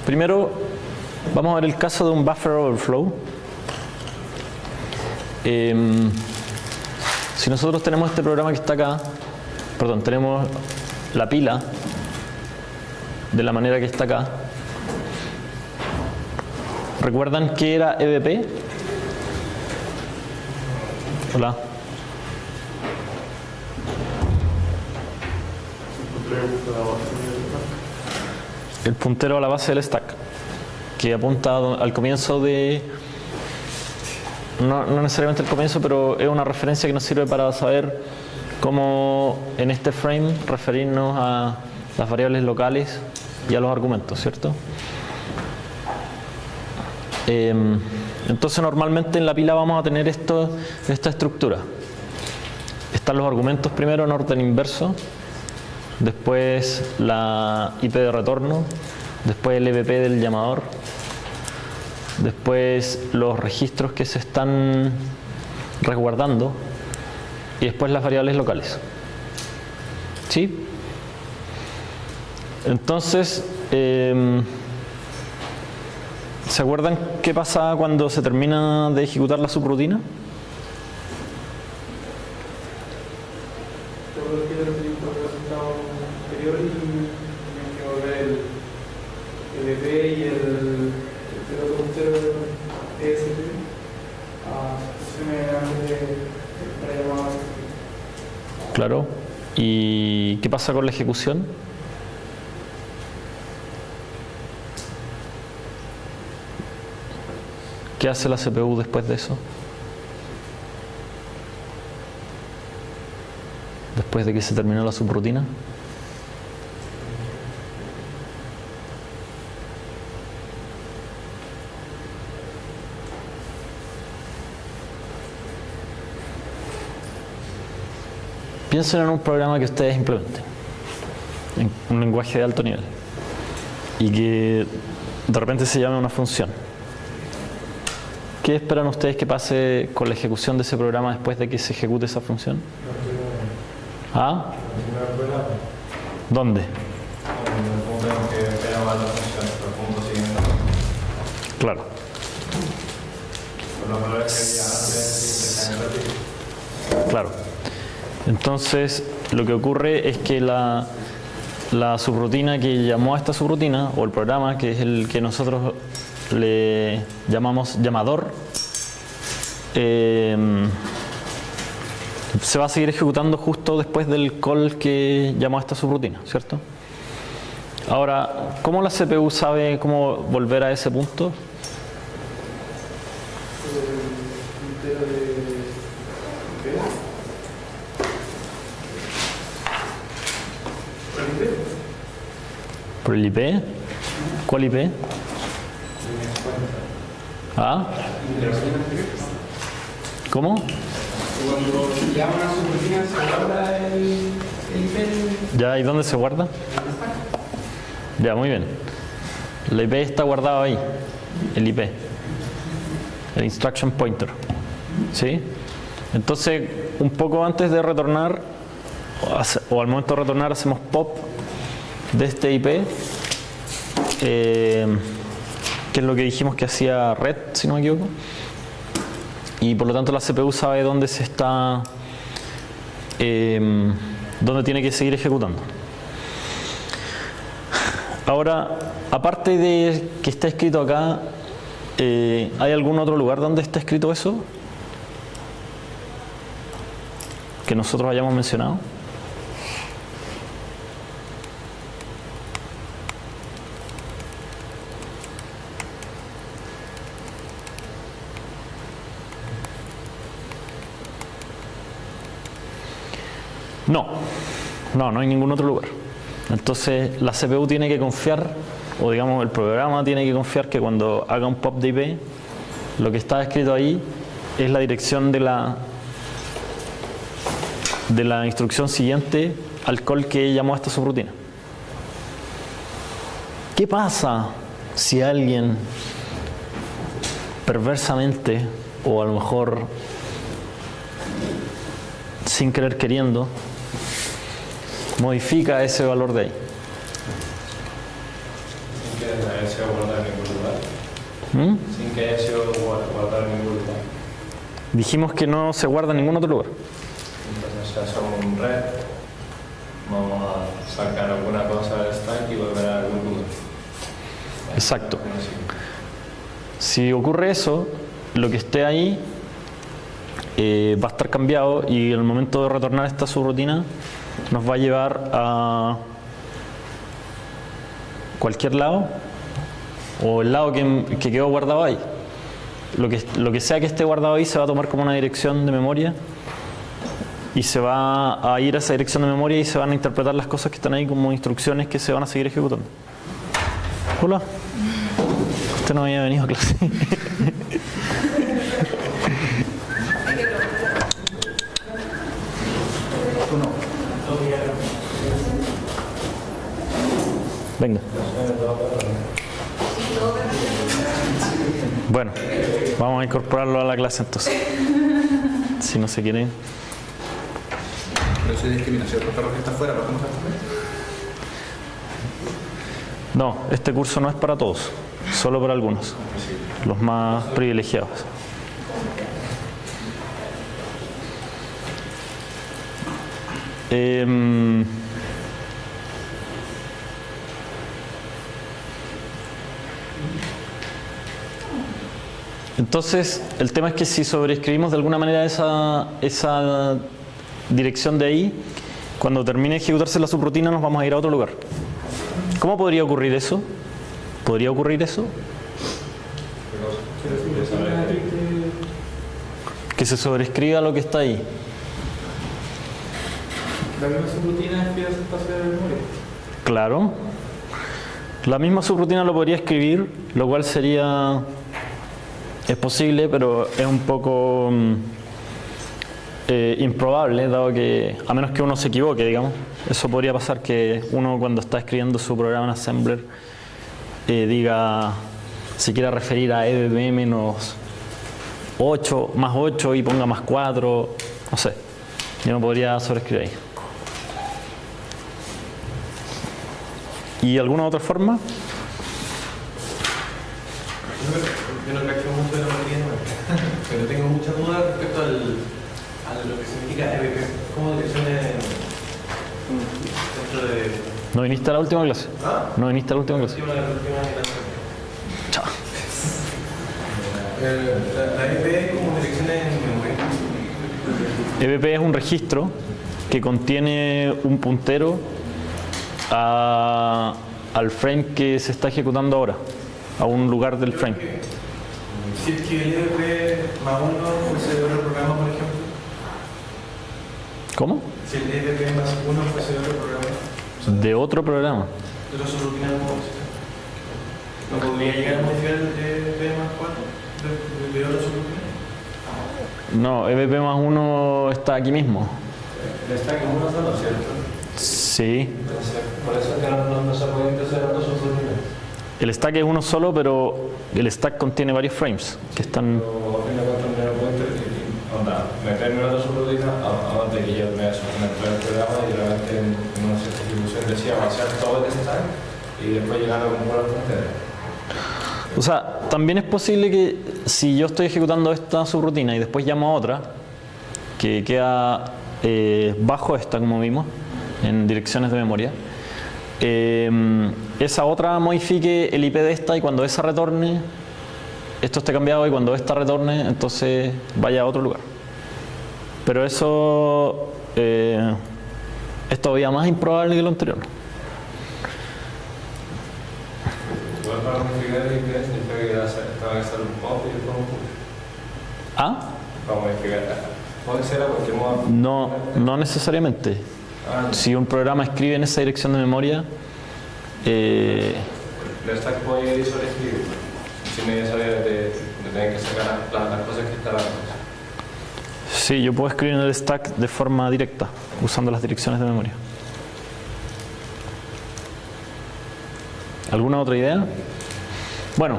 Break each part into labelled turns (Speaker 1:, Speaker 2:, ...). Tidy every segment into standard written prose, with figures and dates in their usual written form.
Speaker 1: Primero, vamos a ver el caso de un buffer overflow. Si nosotros tenemos este programa que está acá, perdón, tenemos la pila de la manera que está acá. ¿Recuerdan qué era EBP? Hola. El puntero a la base del stack, que apunta al comienzo de... No necesariamente el comienzo, pero es una referencia que nos sirve para saber cómo en este frame referirnos a las variables locales y a los argumentos, ¿cierto? Entonces normalmente en la pila vamos a tener esta estructura. Están los argumentos primero en orden inverso, después la IP de retorno, después el EBP del llamador, después los registros que se están resguardando y después las variables locales. ¿Sí? Entonces, ¿se acuerdan qué pasa cuando se termina de ejecutar la subrutina? Claro. ¿Y qué pasa con la ejecución? ¿Qué hace la CPU después de eso? Después de que se terminó la subrutina. Piensen en un programa que ustedes implementen, en un lenguaje de alto nivel, y que de repente se llame una función. ¿Qué esperan ustedes que pase con la ejecución de ese programa después de que se ejecute esa función? ¿Ah? ¿Dónde? Claro. Claro. Entonces, lo que ocurre es que la subrutina que llamó a esta subrutina, o el programa, que es el que nosotros le llamamos llamador, se va a seguir ejecutando justo después del call que llamó a esta subrutina, ¿cierto? Ahora, ¿cómo la CPU sabe cómo volver a ese punto? ¿Por el IP? ¿Cuál IP? ¿Ah? ¿Cómo?
Speaker 2: Cuando llama a su rutina se guarda el IP.
Speaker 1: ¿Ya? ¿Y dónde se guarda? Ya, muy bien. La IP está guardada ahí, el IP, el instruction pointer. ¿Sí? Entonces, un poco antes de retornar, o al momento de retornar, hacemos pop de este IP, que es lo que dijimos que hacía red, si no me equivoco, y por lo tanto la CPU sabe dónde se está, dónde tiene que seguir ejecutando. Ahora, aparte de que está escrito acá, ¿hay algún otro lugar donde está escrito eso que nosotros hayamos mencionado? No hay ningún otro lugar. Entonces la CPU tiene que confiar, o digamos el programa tiene que confiar que cuando haga un pop de IP, lo que está escrito ahí es la dirección de la instrucción siguiente al call que llamó a esta subrutina. ¿Qué pasa si alguien perversamente, o a lo mejor sin querer queriendo, modifica ese valor de ahí? ¿Mm?
Speaker 3: Sin que haya sido guardado en ningún lugar.
Speaker 1: Dijimos que no se guarda en ningún otro lugar.
Speaker 3: Entonces ya hacemos un red, vamos a sacar alguna cosa del stack y volver a algún lugar.
Speaker 1: Exacto. Si ocurre eso, lo que esté ahí va a estar cambiado y en el momento de retornar esta subrutina nos va a llevar a cualquier lado o el lado que quedó guardado ahí. Lo que sea que esté guardado ahí se va a tomar como una dirección de memoria y se va a ir a esa dirección de memoria y se van a interpretar las cosas que están ahí como instrucciones que se van a seguir ejecutando. Hola. Usted no había venido a clase. Venga. Bueno, vamos a incorporarlo a la clase entonces. Si no se quiere.
Speaker 2: Pero si hay discriminación por los que está afuera, ¿lo hacemos también?
Speaker 1: No, este curso no es para todos, solo para algunos, los más privilegiados. Entonces, el tema es que si sobreescribimos de alguna manera esa dirección de ahí, cuando termine de ejecutarse la subrutina nos vamos a ir a otro lugar. ¿Cómo podría ocurrir eso? ¿Podría ocurrir eso? Que se sobreescriba lo que está ahí.
Speaker 2: La misma subrutina es que hace espacio de memoria.
Speaker 1: Claro. La misma subrutina lo podría escribir, lo cual sería... Es posible, pero es un poco improbable, dado que, a menos que uno se equivoque, digamos, eso podría pasar que uno cuando está escribiendo su programa en Assembler diga, se quiera referir a EBP menos 8, más 8 y ponga más 4, no sé, yo no podría sobreescribir ahí. ¿Y alguna otra forma?
Speaker 3: Yo no cacho mucho de la materia nueva, pero tengo muchas dudas respecto a lo que significa EBP. ¿Cómo dirección dentro de...?
Speaker 1: ¿No viniste a la última clase?
Speaker 3: ¿Ah?
Speaker 1: ¿No viniste a la última clase? Chao.
Speaker 3: La EBP es como dirección en memoria.
Speaker 1: EBP es un registro que contiene un puntero al frame que se está ejecutando ahora, a un lugar del frame.
Speaker 3: Si es que el EBP más 1 fuese de otro programa, por ejemplo.
Speaker 1: ¿Cómo?
Speaker 3: Si el EBP más 1 fuese de otro programa.
Speaker 1: De otro programa.
Speaker 3: De los subrutinales ¿no podría llegar a modificar el EBP más 4 de otro subrutinal?
Speaker 1: No, EBP más 1 está aquí mismo.
Speaker 3: El stack es uno solo, ¿cierto?
Speaker 1: Sí.
Speaker 3: Por eso es que no se puede empezar otros subrutinales.
Speaker 1: El stack es uno solo, pero el stack contiene varios frames que están...
Speaker 3: Pero a fin de cuentas me cuenta meterme en otra subrutina antes de que yo me entrar el programa y realmente en una cierta ejecución decía vaciar todo el stack y después llegar a un puerto entero.
Speaker 1: O sea, también es posible que si yo estoy ejecutando esta subrutina y después llamo a otra, que queda bajo esta, como vimos, en direcciones de memoria, esa otra modifique el IP de esta y cuando esa retorne, esto esté cambiado y cuando esta retorne, entonces vaya a otro lugar. Pero eso es todavía más improbable que lo anterior.
Speaker 3: Igual para modificar el IP significa que va a hacer un pop y después un push.
Speaker 1: ¿Ah?
Speaker 3: Para modificar. Puede ser a cualquier modo.
Speaker 1: No necesariamente. Si un programa escribe en esa dirección de memoria,
Speaker 3: el stack puede llegar y sobreescribir sin necesidad de tener que sacar las cosas que están antes.
Speaker 1: sí, yo puedo escribir en el stack de forma directa, usando las direcciones de memoria. ¿Alguna otra idea? Bueno,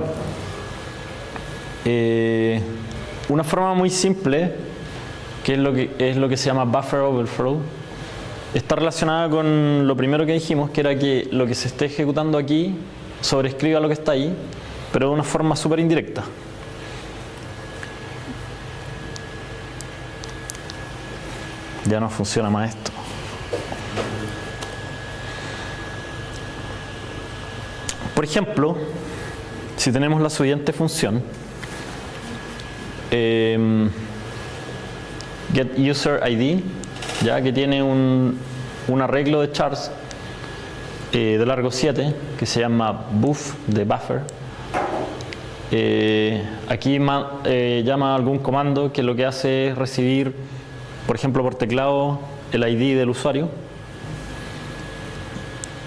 Speaker 1: una forma muy simple, que es lo que se llama buffer overflow, está relacionada con lo primero que dijimos, que era que lo que se esté ejecutando aquí sobrescriba lo que está ahí pero de una forma súper indirecta. Ya no funciona más esto. Por ejemplo, si tenemos la siguiente función, getUserID, ya que tiene un arreglo de chars de largo 7 que se llama buff de buffer. Aquí llama algún comando que lo que hace es recibir, por ejemplo, por teclado el ID del usuario.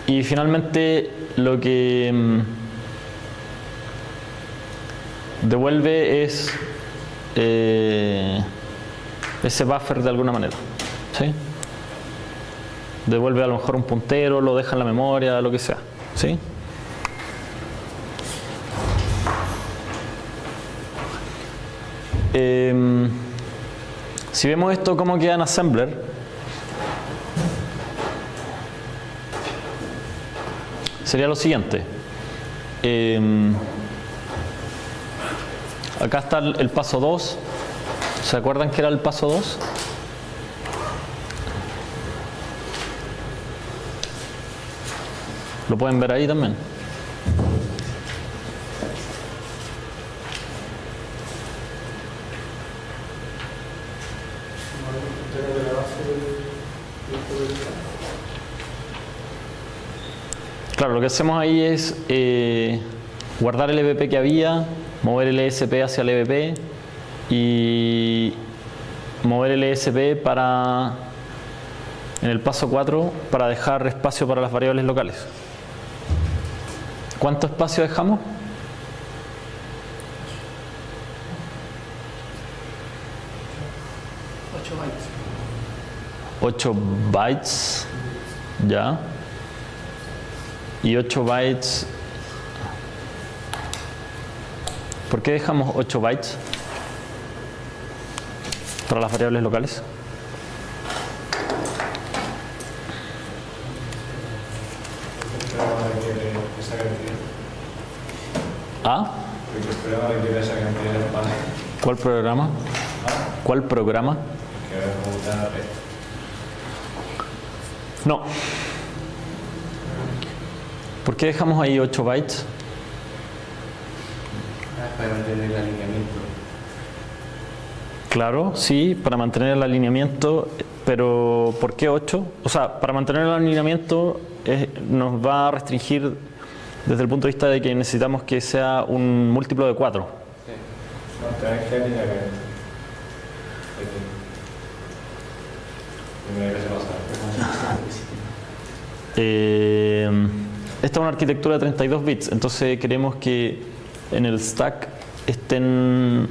Speaker 1: Y finalmente lo que devuelve es ese buffer de alguna manera, ¿sí? Devuelve a lo mejor un puntero, lo deja en la memoria, lo que sea, ¿sí? Si vemos esto cómo queda en Assembler, sería lo siguiente. Acá está el paso 2. ¿Se acuerdan que era el paso 2? Lo pueden ver ahí también. Claro, lo que hacemos ahí es guardar el EVP que había, mover el ESP hacia el EVP y mover el ESP para, en el paso 4, para dejar espacio para las variables locales. ¿Cuánto espacio dejamos? $8 bytes, ya. Y 8 bytes. ¿Por qué dejamos 8 bytes para las variables locales? ¿Ah? ¿Cuál programa? ¿Cuál programa? No. ¿Por qué dejamos ahí 8 bytes?
Speaker 2: Para mantener el alineamiento.
Speaker 1: Claro, sí, para mantener el alineamiento, pero ¿por qué 8? O sea, para mantener el alineamiento nos va a restringir desde el punto de vista de que necesitamos que sea un múltiplo de 4.
Speaker 3: No, tenés que alineamiento.
Speaker 1: Esta es una arquitectura de 32 bits, entonces queremos que en el stack estén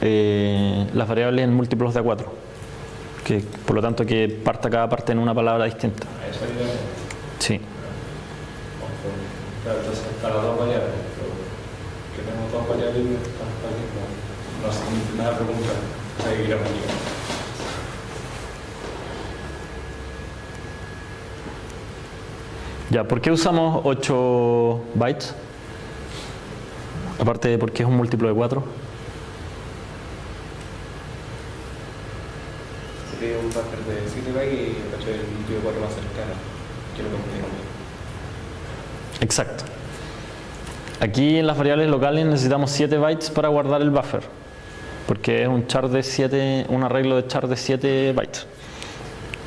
Speaker 1: las variables en múltiplos de 4, que por lo tanto que parta cada parte en una palabra distinta.
Speaker 3: ¿Eso alineamiento?
Speaker 1: Sí.
Speaker 3: Claro, entonces para 2 variables, que tenemos 2 variables, no sé, nada pregunta, seguiremos aquí.
Speaker 1: Ya, ¿por qué usamos 8 bytes? Aparte de porque es un múltiplo de 4.
Speaker 2: Se pide un buffer de 7 bytes y el múltiplo de 4 más cercano. Que lo compartimos.
Speaker 1: Exacto. Aquí en las variables locales necesitamos 7 bytes para guardar el buffer, porque es un char de 7, un arreglo de char de 7 bytes.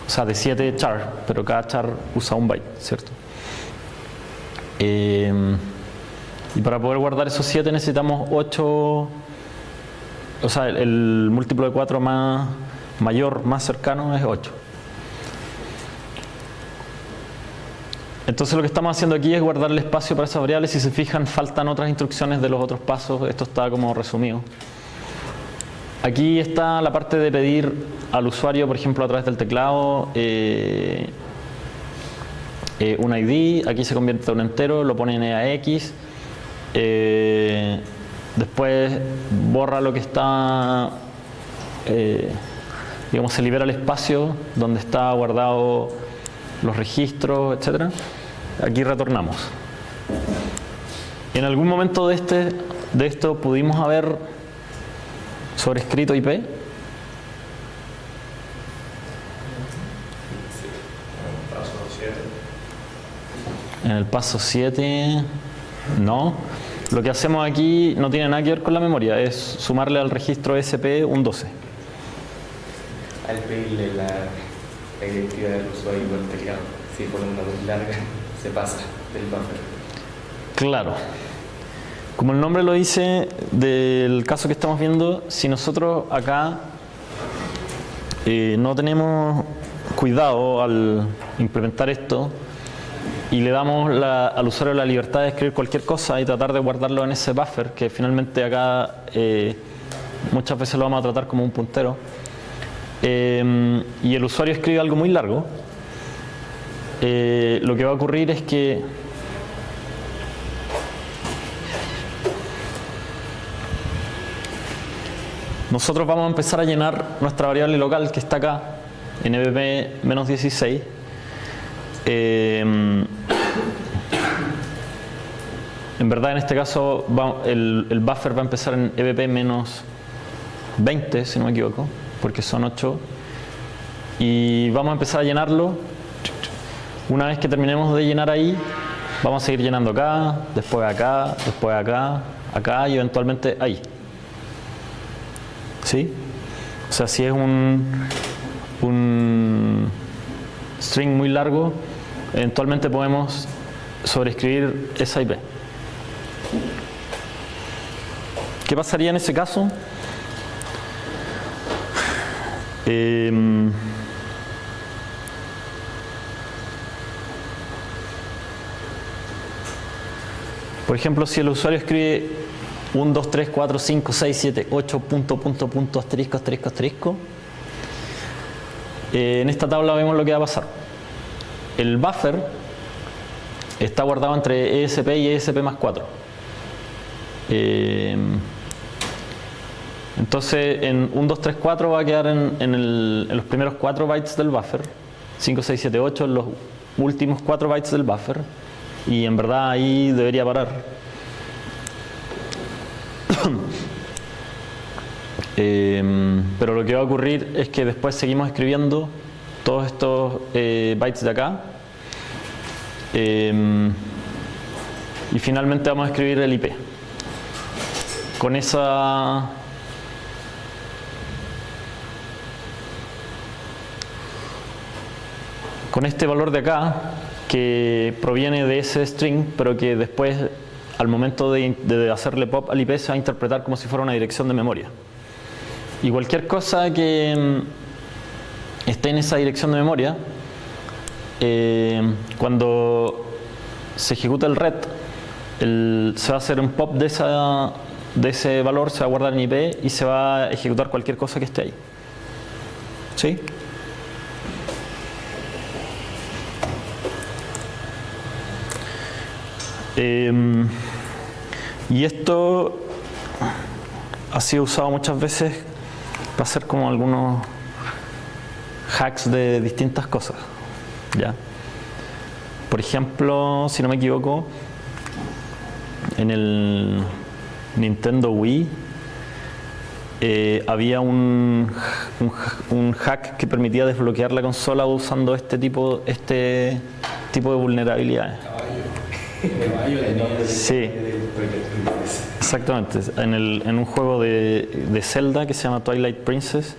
Speaker 1: O sea, de 7 char, pero cada char usa un byte, ¿cierto? Y para poder guardar esos 7 necesitamos 8, o sea, el múltiplo de 4 mayor, más cercano es 8. Entonces lo que estamos haciendo aquí es guardar el espacio para esas variables. Si se fijan, faltan otras instrucciones de los otros pasos. Esto está como resumido. Aquí está la parte de pedir al usuario, por ejemplo, a través del teclado, un ID. Aquí se convierte en un entero, lo pone en EAX. Después borra lo que está, digamos, se libera el espacio donde está guardado los registros, etcétera. Aquí retornamos. En algún momento de esto pudimos haber sobrescrito IP. En el paso 7, no. Lo que hacemos aquí no tiene nada que ver con la memoria, es sumarle al registro SP un 12.
Speaker 4: Al pedirle la directiva del usuario hiperteclado, si por una muy larga, se pasa del buffer.
Speaker 1: Claro. Como el nombre lo dice del caso que estamos viendo, si nosotros acá no tenemos cuidado al implementar esto y le damos al usuario la libertad de escribir cualquier cosa y tratar de guardarlo en ese buffer, que finalmente acá muchas veces lo vamos a tratar como un puntero, y el usuario escribe algo muy largo, lo que va a ocurrir es que nosotros vamos a empezar a llenar nuestra variable local que está acá en EBP-16. En verdad, en este caso el buffer va a empezar en EBP-20, si no me equivoco, porque son 8, y vamos a empezar a llenarlo. Una vez que terminemos de llenar ahí, vamos a seguir llenando acá, después acá, después acá, acá y eventualmente ahí. ¿Sí? O sea, si es un string muy largo, eventualmente podemos sobreescribir esa IP. ¿Qué pasaría en ese caso? Por ejemplo, si el usuario escribe 1, 2, 3, 4, 5, 6, 7, 8, punto, asterisco. En esta tabla vemos lo que va a pasar. El buffer está guardado entre ESP y ESP+4. Entonces, en 1, 2, 3, 4 va a quedar en los primeros 4 bytes del buffer. 5, 6, 7, 8 en los últimos 4 bytes del buffer. Y en verdad ahí debería parar. Pero lo que va a ocurrir es que después seguimos escribiendo todos estos bytes de acá y finalmente vamos a escribir el IP con este valor de acá que proviene de ese string, pero que después al momento de hacerle pop al IP se va a interpretar como si fuera una dirección de memoria. Y cualquier cosa que esté en esa dirección de memoria, cuando se ejecuta el ret, se va a hacer un pop de ese valor, se va a guardar en IP y se va a ejecutar cualquier cosa que esté ahí. ¿Sí? Y esto ha sido usado muchas veces para hacer como algunos hacks de distintas cosas, ¿ya? Por ejemplo, si no me equivoco, en el Nintendo Wii había un hack que permitía desbloquear la consola usando este tipo de vulnerabilidades. Sí, exactamente. En un juego de Zelda que se llama Twilight Princess,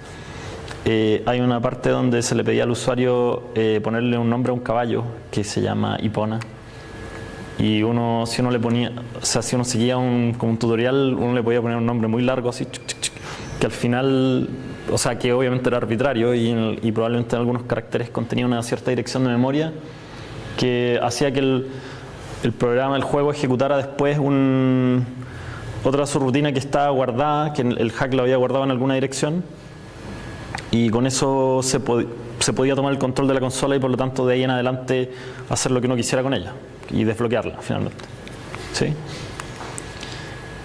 Speaker 1: hay una parte donde se le pedía al usuario ponerle un nombre a un caballo que se llama Ipona. Y si uno seguía como un tutorial, uno le podía poner un nombre muy largo, así, que al final, o sea, que obviamente era arbitrario y probablemente en algunos caracteres contenía una cierta dirección de memoria que hacía que el programa, el juego, ejecutara después otra subrutina que estaba guardada, que el hack lo había guardado en alguna dirección, y con eso se podía tomar el control de la consola y por lo tanto de ahí en adelante hacer lo que uno quisiera con ella y desbloquearla finalmente. ¿Sí?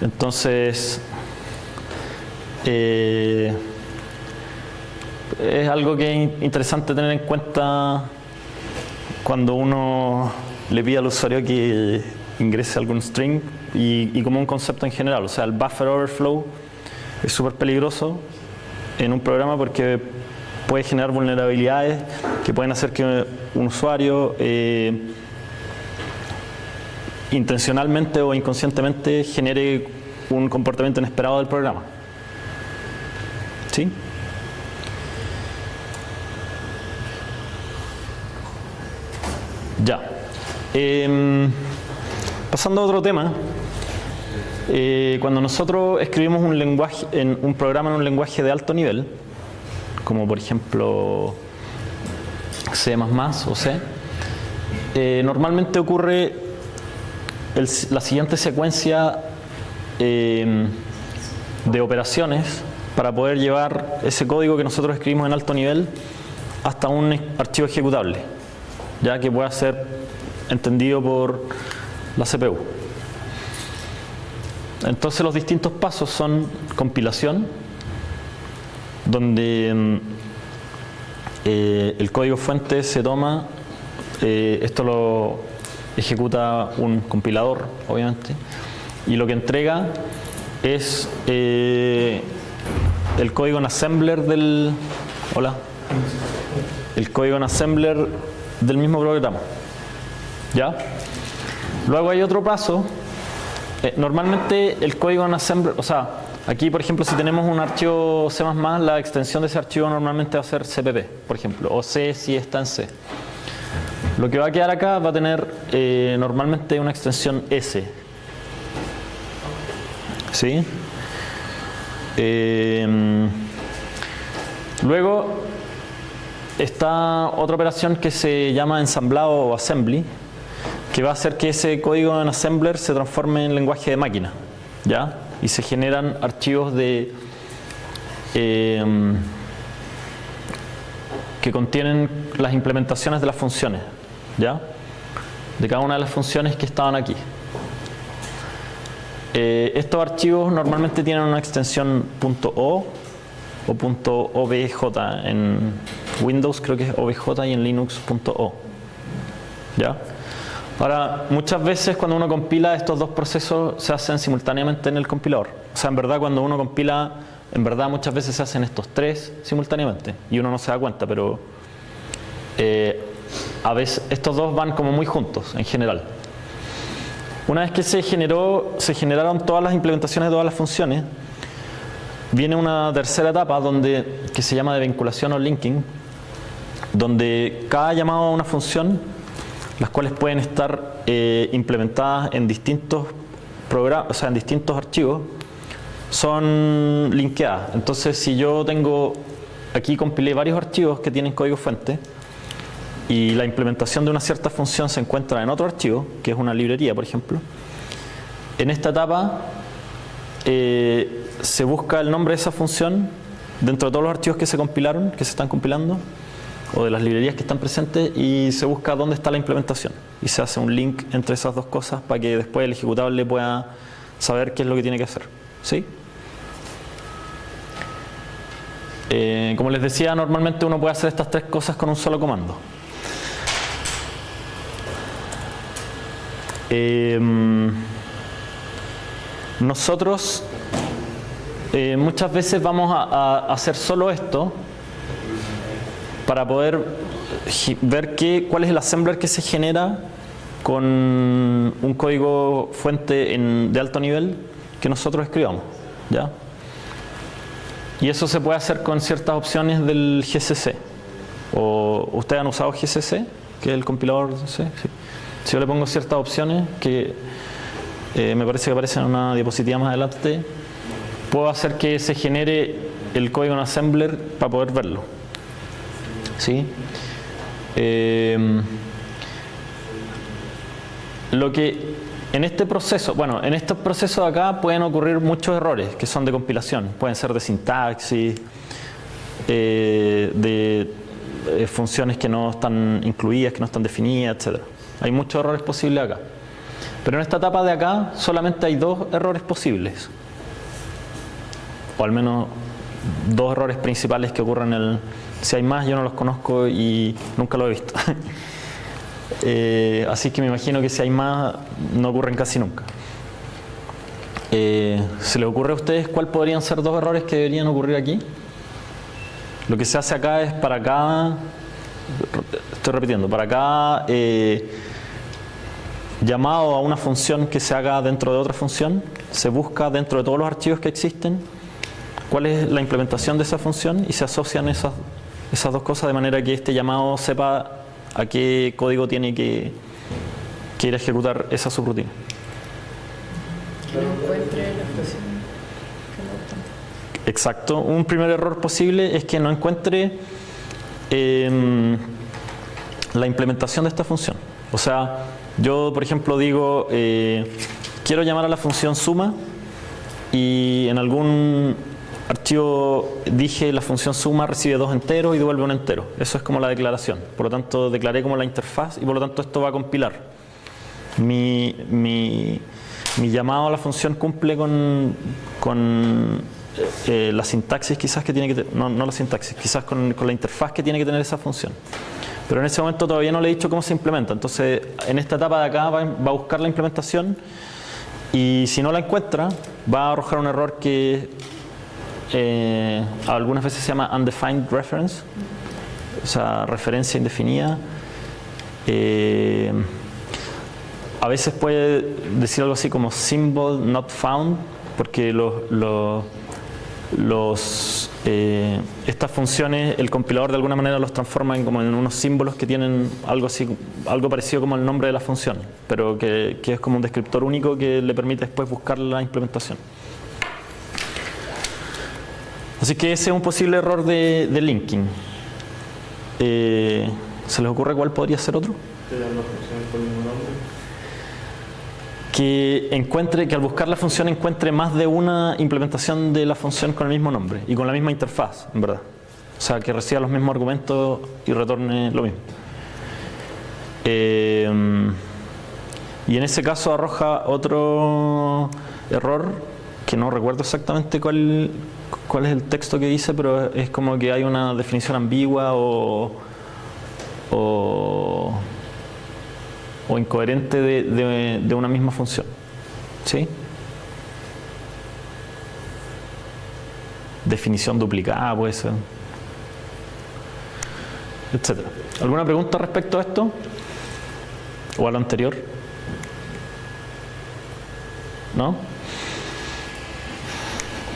Speaker 1: Entonces es algo que es interesante tener en cuenta cuando uno le pide al usuario que ingrese algún string y como un concepto en general. O sea, el buffer overflow es súper peligroso en un programa porque puede generar vulnerabilidades que pueden hacer que un usuario intencionalmente o inconscientemente genere un comportamiento inesperado del programa. ¿Sí? Ya. Pasando a otro tema, cuando nosotros escribimos un programa en un lenguaje de alto nivel, como por ejemplo C++ o C, normalmente ocurre la siguiente secuencia de operaciones para poder llevar ese código que nosotros escribimos en alto nivel hasta un archivo ejecutable, ya que pueda ser entendido por la CPU. Entonces los distintos pasos son compilación, donde el código fuente se toma, esto lo ejecuta un compilador, obviamente, y lo que entrega es el código en assembler el código en assembler del mismo programa. ¿Ya? Luego hay otro paso. Normalmente el código en assembler, o sea, aquí por ejemplo si tenemos un archivo C++, la extensión de ese archivo normalmente va a ser CPP, por ejemplo, o C si está en C. Lo que va a quedar acá va a tener normalmente una extensión S. ¿Sí? Luego está otra operación que se llama ensamblado o assembly, que va a hacer que ese código en assembler se transforme en lenguaje de máquina, ¿ya? Y se generan archivos que contienen las implementaciones de las funciones, ¿ya? De cada una de las funciones que estaban aquí. Estos archivos normalmente tienen una extensión .o o .obj. En Windows creo que es obj y en Linux .o. ¿Ya? Ahora, muchas veces cuando uno compila, estos dos procesos se hacen simultáneamente en el compilador. O sea, en verdad cuando uno compila, en verdad muchas veces se hacen estos tres simultáneamente y uno no se da cuenta, pero a veces estos dos van como muy juntos en general. Una vez que se generaron todas las implementaciones de todas las funciones, viene una tercera etapa que se llama de vinculación o linking, donde cada llamado a una función, las cuales pueden estar implementadas en distintos programas, o sea, en distintos archivos, son linkeadas. Entonces, si yo aquí compilé varios archivos que tienen código fuente y la implementación de una cierta función se encuentra en otro archivo, que es una librería, por ejemplo, en esta etapa se busca el nombre de esa función dentro de todos los archivos que se compilaron, que se están compilando, o de las librerías que están presentes, y se busca dónde está la implementación y se hace un link entre esas dos cosas para que después el ejecutable pueda saber qué es lo que tiene que hacer. ¿Sí? Como les decía, normalmente uno puede hacer estas tres cosas con un solo comando. Nosotros muchas veces vamos a hacer solo esto para poder ver cuál es el assembler que se genera con un código fuente de alto nivel que nosotros escribamos, ¿ya? Y eso se puede hacer con ciertas opciones del GCC. ¿Ustedes han usado GCC? Que es el compilador C. Sí. Si yo le pongo ciertas opciones que me parece que aparecen en una diapositiva más adelante, puedo hacer que se genere el código en assembler para poder verlo. ¿Sí? Lo que en este proceso, en estos procesos de acá pueden ocurrir muchos errores que son de compilación, pueden ser de sintaxis, de funciones que no están incluidas, que no están definidas, etc. Hay muchos errores posibles acá. Pero en esta etapa de acá solamente hay dos errores posibles, o al menos dos errores principales que ocurren si hay más yo no los conozco y nunca lo he visto. Así que me imagino que si hay más, no ocurren casi nunca. ¿Se les ocurre a ustedes cuál podrían ser 2 errores que deberían ocurrir aquí? Lo que se hace acá es para cada, estoy repitiendo, para cada llamado a una función que se haga dentro de otra función, se busca dentro de todos los archivos que existen cuál es la implementación de esa función y se asocian esas 2 cosas de manera que este llamado sepa a qué código tiene que ir a ejecutar esa subrutina.
Speaker 5: Que no encuentre la expresión que no obstante.
Speaker 1: Exacto. Un primer error posible es que no encuentre la implementación de esta función. O sea, yo, por ejemplo, digo, quiero llamar a la función suma y en algún archivo dije la función suma recibe 2 enteros y devuelve un entero. Eso es como la declaración. Por lo tanto, declaré como la interfaz y por lo tanto esto va a compilar. Mi llamado a la función cumple con la sintaxis quizás que tiene que tener, no la sintaxis, quizás con la interfaz que tiene que tener esa función. Pero en ese momento todavía no le he dicho cómo se implementa. Entonces, en esta etapa de acá va a buscar la implementación y si no la encuentra, va a arrojar un error que algunas veces se llama undefined reference, o sea, referencia indefinida. A veces puede decir algo así como symbol not found, porque estas funciones el compilador de alguna manera los transforma como en unos símbolos que tienen algo así, algo parecido como el nombre de la función, pero que es como un descriptor único que le permite después buscar la implementación. Así que ese es un posible error de linking. ¿Se les ocurre cuál podría ser otro? Que al buscar la función encuentre más de una implementación de la función con el mismo nombre y con la misma interfaz, en verdad. O sea, que reciba los mismos argumentos y retorne lo mismo. Y en ese caso arroja otro error que no recuerdo exactamente cuál es el texto que dice, pero es como que hay una definición ambigua o incoherente de una misma función. ¿Sí? Definición duplicada puede ser, etcétera. ¿Alguna pregunta respecto a esto? ¿O a lo anterior? ¿No?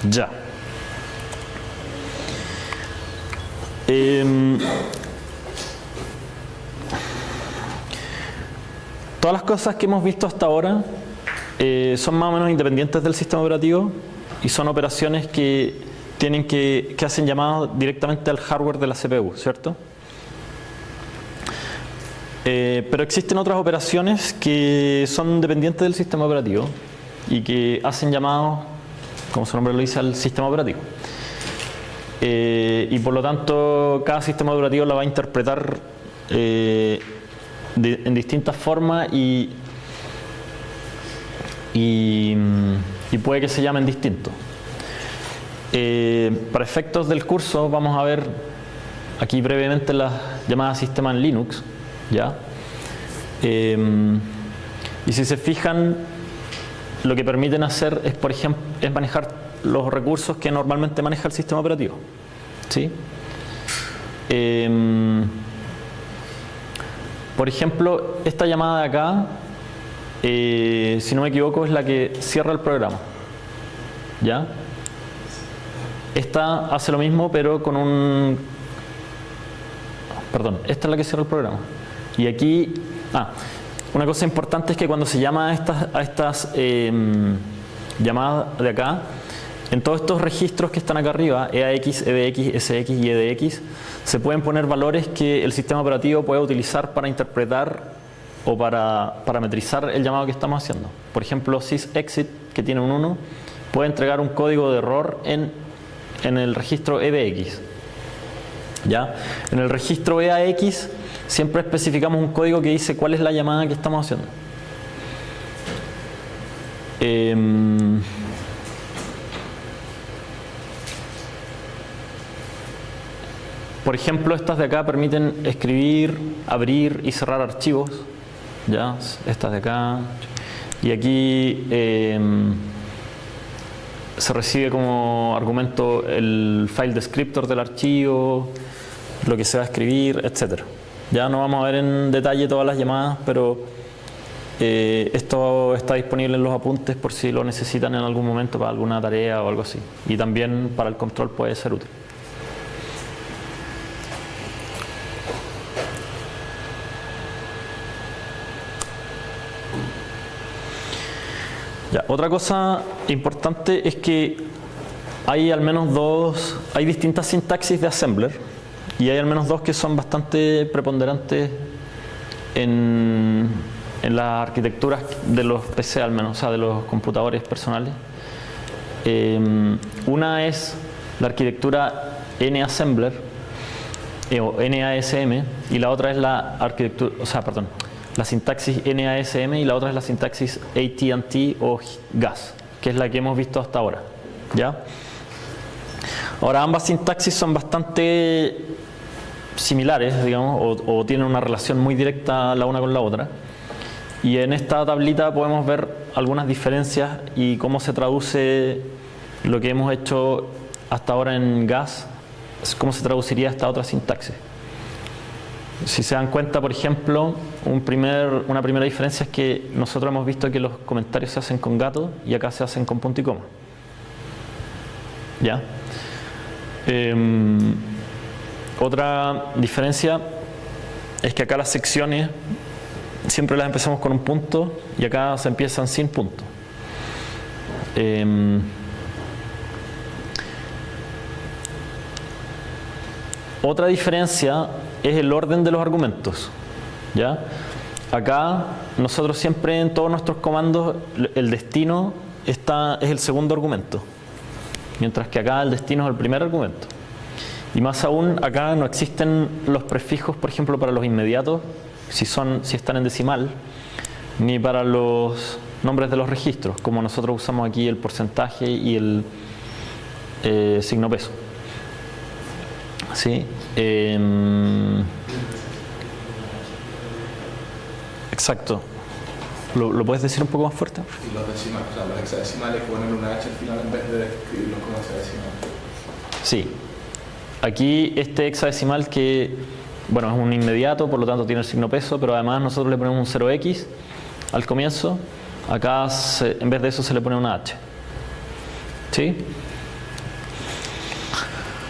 Speaker 1: Ya. Todas las cosas que hemos visto hasta ahora son más o menos independientes del sistema operativo y son operaciones que hacen llamados directamente al hardware de la CPU, ¿cierto? Pero existen otras operaciones que son dependientes del sistema operativo y que hacen llamados, como su nombre lo dice, al sistema operativo. Y por lo tanto cada sistema operativo la va a interpretar en distintas formas y puede que se llamen distintos. Para efectos del curso vamos a ver aquí brevemente las llamadas sistemas en Linux, ¿ya? Y si se fijan, lo que permiten hacer es, por ejemplo, es manejar los recursos que normalmente maneja el sistema operativo, ¿sí? Por ejemplo, esta llamada de acá, si no me equivoco, es la que cierra el programa, ¿ya? Esta hace lo mismo, pero con un... Perdón, esta es la que cierra el programa. Y aquí... una cosa importante es que cuando se llama a estas llamadas de acá, en todos estos registros que están acá arriba, EAX, EBX, SX y EDX, se pueden poner valores que el sistema operativo puede utilizar para interpretar o para parametrizar el llamado que estamos haciendo. Por ejemplo, sysexit, que tiene un 1, puede entregar un código de error en el registro EBX. ¿Ya? En el registro EAX siempre especificamos un código que dice cuál es la llamada que estamos haciendo. Por ejemplo, estas de acá permiten escribir, abrir y cerrar archivos. ¿Ya? Estas de acá. Y aquí se recibe como argumento el file descriptor del archivo, lo que se va a escribir, etc. Ya no vamos a ver en detalle todas las llamadas, pero esto está disponible en los apuntes por si lo necesitan en algún momento para alguna tarea o algo así. Y también para el control puede ser útil. Ya, otra cosa importante es que hay al menos hay distintas sintaxis de assembler y hay al menos dos que son bastante preponderantes en las arquitecturas de los PC al menos, o sea, de los computadores personales. Una es la arquitectura NAssembler o NASM y la otra es la arquitectura, la sintaxis NASM y la otra es la sintaxis AT&T o GAS, que es la que hemos visto hasta ahora. ¿Ya? Ahora, ambas sintaxis son bastante similares, digamos, o tienen una relación muy directa la una con la otra. Y en esta tablita podemos ver algunas diferencias y cómo se traduce lo que hemos hecho hasta ahora en GAS, cómo se traduciría esta otra sintaxis. Si se dan cuenta, por ejemplo, una primera diferencia es que nosotros hemos visto que los comentarios se hacen con gato y acá se hacen con punto y coma. ¿Ya? Otra diferencia es que acá las secciones siempre las empezamos con un punto y acá se empiezan sin punto. Otra diferencia es el orden de los argumentos. ¿Ya? Acá nosotros siempre en todos nuestros comandos el destino es el segundo argumento, mientras que acá el destino es el primer argumento. Y más aún, acá no existen los prefijos, por ejemplo, para los inmediatos, si están en decimal, ni para los nombres de los registros, como nosotros usamos aquí el porcentaje y el signo peso. ¿Sí? Exacto. ¿Lo puedes decir un poco más fuerte?
Speaker 3: Y los decimales, o sea, los hexadecimales que ponen una H al final en vez de escribirlos como hexadecimales.
Speaker 1: Sí. Aquí este hexadecimal que, bueno, es un inmediato, por lo tanto tiene el signo peso, pero además nosotros le ponemos un 0x al comienzo. Acá en vez de eso se le pone una H. ¿Sí?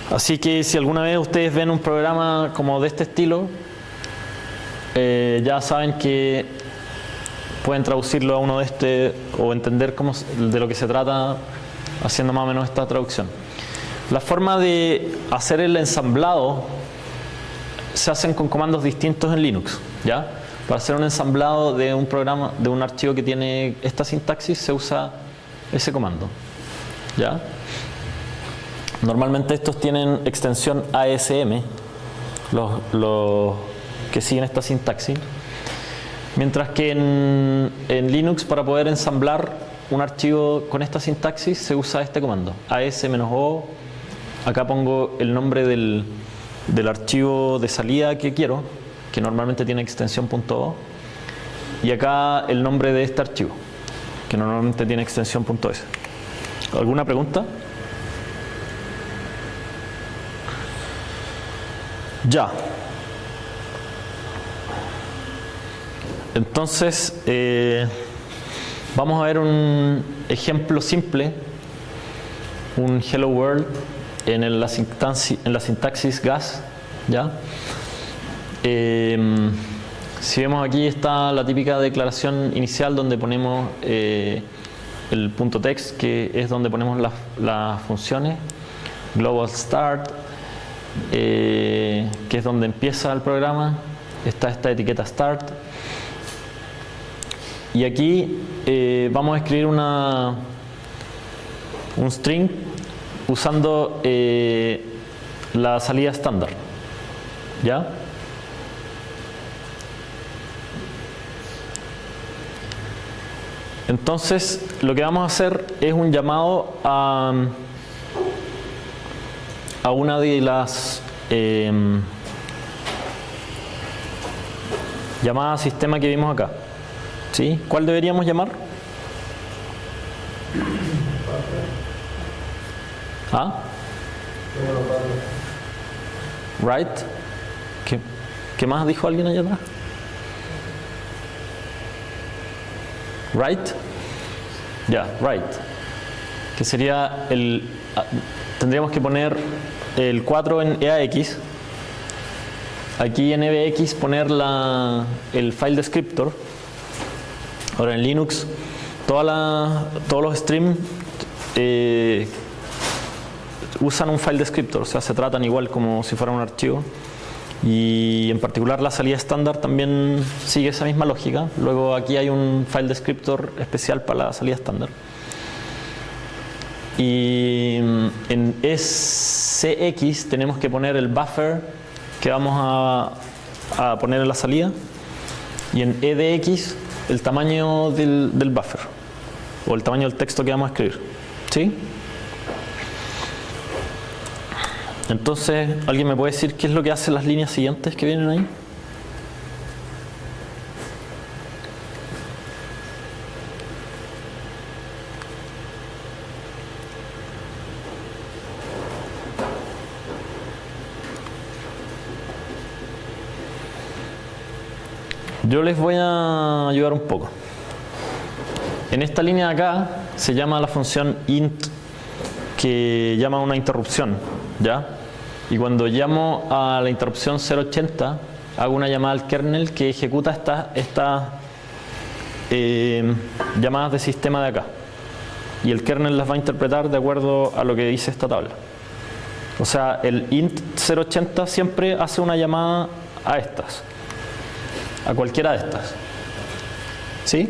Speaker 1: Así que si alguna vez ustedes ven un programa como de este estilo, ya saben que pueden traducirlo a uno de o entender de lo que se trata haciendo más o menos esta traducción. La forma de hacer el ensamblado se hacen con comandos distintos en Linux. ¿Ya? Para hacer un ensamblado de un programa, de un archivo que tiene esta sintaxis, se usa ese comando. ¿Ya? Normalmente estos tienen extensión ASM, los que siguen esta sintaxis, mientras que en Linux, para poder ensamblar un archivo con esta sintaxis, se usa este comando, as-o. Acá pongo el nombre del archivo de salida que quiero, que normalmente tiene extensión .o, y acá el nombre de este archivo, que normalmente tiene extensión .s. ¿Alguna pregunta? Ya. Entonces, vamos a ver un ejemplo simple, un Hello World en la sintaxis GAS. ¿Ya? Si vemos aquí está la típica declaración inicial donde ponemos el punto text, que es donde ponemos las funciones, global start, que es donde empieza el programa, está esta etiqueta start, y aquí vamos a escribir un string usando la salida estándar. ¿Ya? Entonces lo que vamos a hacer es un llamado a una de las llamada sistema que vimos acá. ¿Sí? ¿Cuál deberíamos llamar? ¿Ah? Right. ¿Qué más dijo alguien allá atrás? Right. Ya, right. Que sería tendríamos que poner el 4 en EAX. Aquí en EBX poner el file descriptor. Ahora en Linux todos los streams usan un file descriptor, o sea, se tratan igual como si fuera un archivo. Y en particular la salida estándar también sigue esa misma lógica. Luego aquí hay un file descriptor especial para la salida estándar. Y en SX tenemos que poner el buffer que vamos a poner en la salida. Y en EDX el tamaño del buffer o el tamaño del texto que vamos a escribir. ¿Sí? Entonces, ¿alguien me puede decir qué es lo que hacen las líneas siguientes que vienen ahí? Yo les voy a ayudar un poco. En esta línea de acá se llama la función int, que llama una interrupción, ¿ya? Y cuando llamo a la interrupción 080, hago una llamada al kernel que ejecuta estas llamadas de sistema de acá. Y el kernel las va a interpretar de acuerdo a lo que dice esta tabla. O sea, el int 080 siempre hace una llamada a estas. A cualquiera de estas. ¿Sí?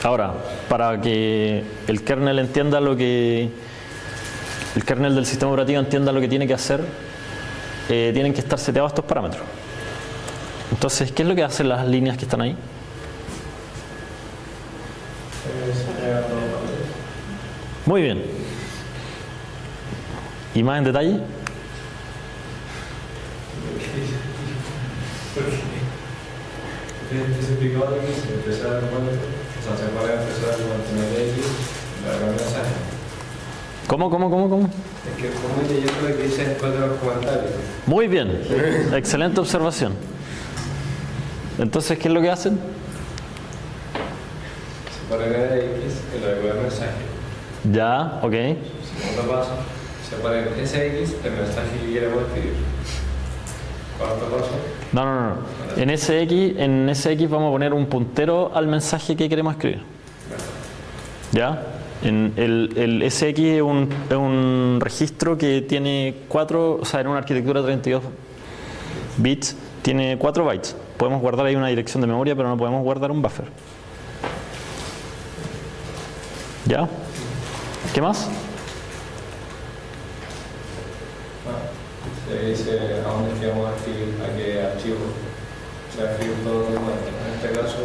Speaker 1: Ahora, para que el kernel entienda el kernel del sistema operativo entienda lo que tiene que hacer, tienen que estar seteados estos parámetros. Entonces, ¿qué es lo que hacen las líneas que están ahí? Muy bien. ¿Y más en detalle?
Speaker 3: Se explicaba que se empieza a dar cuenta, o sea, se puede empezar a mantener X, la gran mensaje.
Speaker 1: ¿Cómo?
Speaker 3: Es que como leyendo lo que dice después de los comentarios.
Speaker 1: Muy bien, excelente observación. Entonces, ¿qué es lo que hacen?
Speaker 3: Se pone X en lo de el mensaje.
Speaker 1: Ya, ok.
Speaker 3: Segundo paso, se pone SX el mensaje que queremos escribir. Cuarto paso.
Speaker 1: No. En SX vamos a poner un puntero al mensaje que queremos escribir. ¿Ya? El SX es un registro que tiene 4, o sea, en una arquitectura de 32 bits, tiene 4 bytes. Podemos guardar ahí una dirección de memoria, pero no podemos guardar un buffer. ¿Ya? ¿Qué más?
Speaker 3: Se dice a dónde queremos escribir, a qué archivo se escribe todo el documento. En este caso,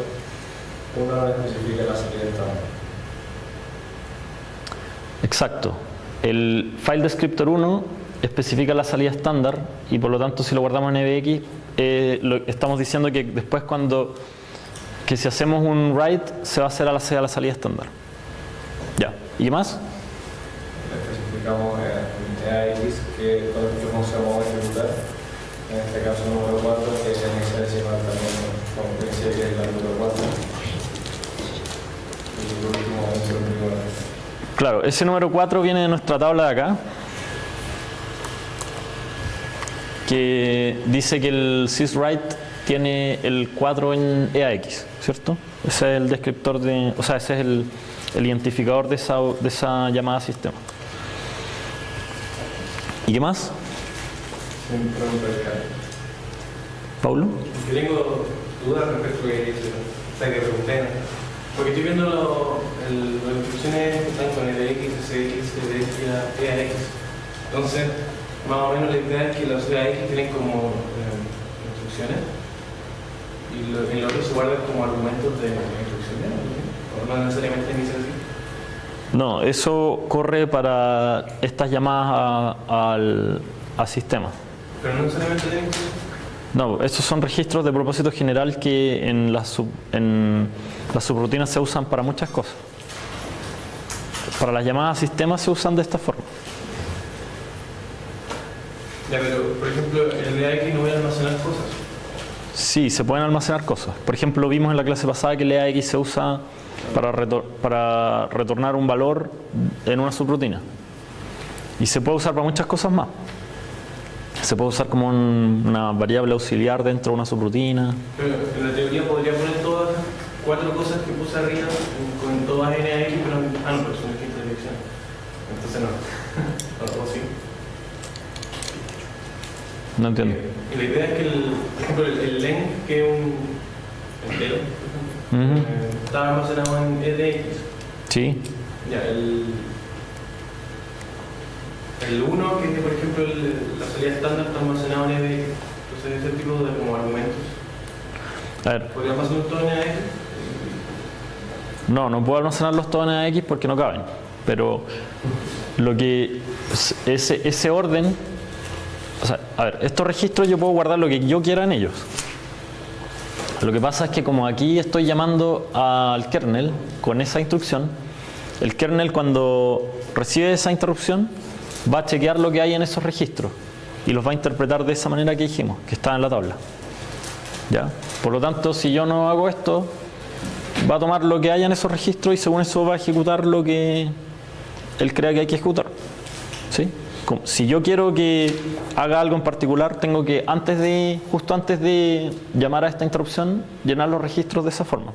Speaker 3: uno especifica la salida estándar.
Speaker 1: Exacto. El file descriptor 1 especifica la salida estándar y por lo tanto si lo guardamos en EBX estamos diciendo que después que si hacemos un write se va a hacer a la salida estándar. Ya. ¿Y qué más?
Speaker 3: Especificamos en EAX qué función vamos a ejecutar. En este caso número 4, que es en ese decimal también, como pensé que es la número 4. Y por último, el número 9.
Speaker 1: Claro, ese número 4 viene de nuestra tabla de acá, que dice que el syswrite tiene el 4 en EAX, ¿cierto? Ese es el descriptor o sea, ese es el identificador de esa llamada sistema. ¿Y qué más?
Speaker 3: Sin pregunta de cara.
Speaker 1: ¿Paulo?
Speaker 6: Yo tengo dudas respecto a que pregunté, porque estoy viendo las instrucciones que están con EDX, SX, EDX, EAX. Entonces, más o menos la idea es que los EAX tienen como instrucciones y los otros se guardan como argumentos de instrucciones, o no necesariamente inicia así.
Speaker 1: No, eso corre para estas llamadas al sistema.
Speaker 6: Pero no necesariamente tienen que...
Speaker 1: No, esos son registros de propósito general que en las subrutinas se usan para muchas cosas. Para las llamadas a sistema se usan de esta forma.
Speaker 6: Ya, pero por ejemplo, el EAX no voy a almacenar cosas.
Speaker 1: Sí, se pueden almacenar cosas. Por ejemplo, vimos en la clase pasada que el EAX se usa para retornar un valor en una subrutina. Y se puede usar para muchas cosas más. Se puede usar como una variable auxiliar dentro de una subrutina.
Speaker 6: Pero en la teoría podría poner todas las 4 cosas que puse arriba con todas NAX, pero no, pero son distintas direcciones. Entonces no, o sí.
Speaker 1: No entiendo.
Speaker 6: La idea es que, por ejemplo, el len, que es un entero, está almacenado en EDX.
Speaker 1: Sí.
Speaker 6: Ya, el 1, que es por ejemplo la salida estándar, está almacenado en EDX. Entonces ese tipo de como argumentos.
Speaker 1: A ver.
Speaker 6: ¿Podría almacenar todo en EDX?
Speaker 1: No puedo almacenarlos todos en AX porque no caben. Pero lo que ese orden, o sea, a ver, estos registros yo puedo guardar lo que yo quiera en ellos. Lo que pasa es que como aquí estoy llamando al kernel con esa instrucción, el kernel cuando recibe esa interrupción va a chequear lo que hay en esos registros y los va a interpretar de esa manera que dijimos, que está en la tabla. ¿Ya? Por lo tanto, si yo no hago esto, va a tomar lo que haya en esos registros y según eso va a ejecutar lo que él crea que hay que ejecutar. ¿Sí? Si yo quiero que haga algo en particular, tengo que justo antes de llamar a esta interrupción, llenar los registros de esa forma.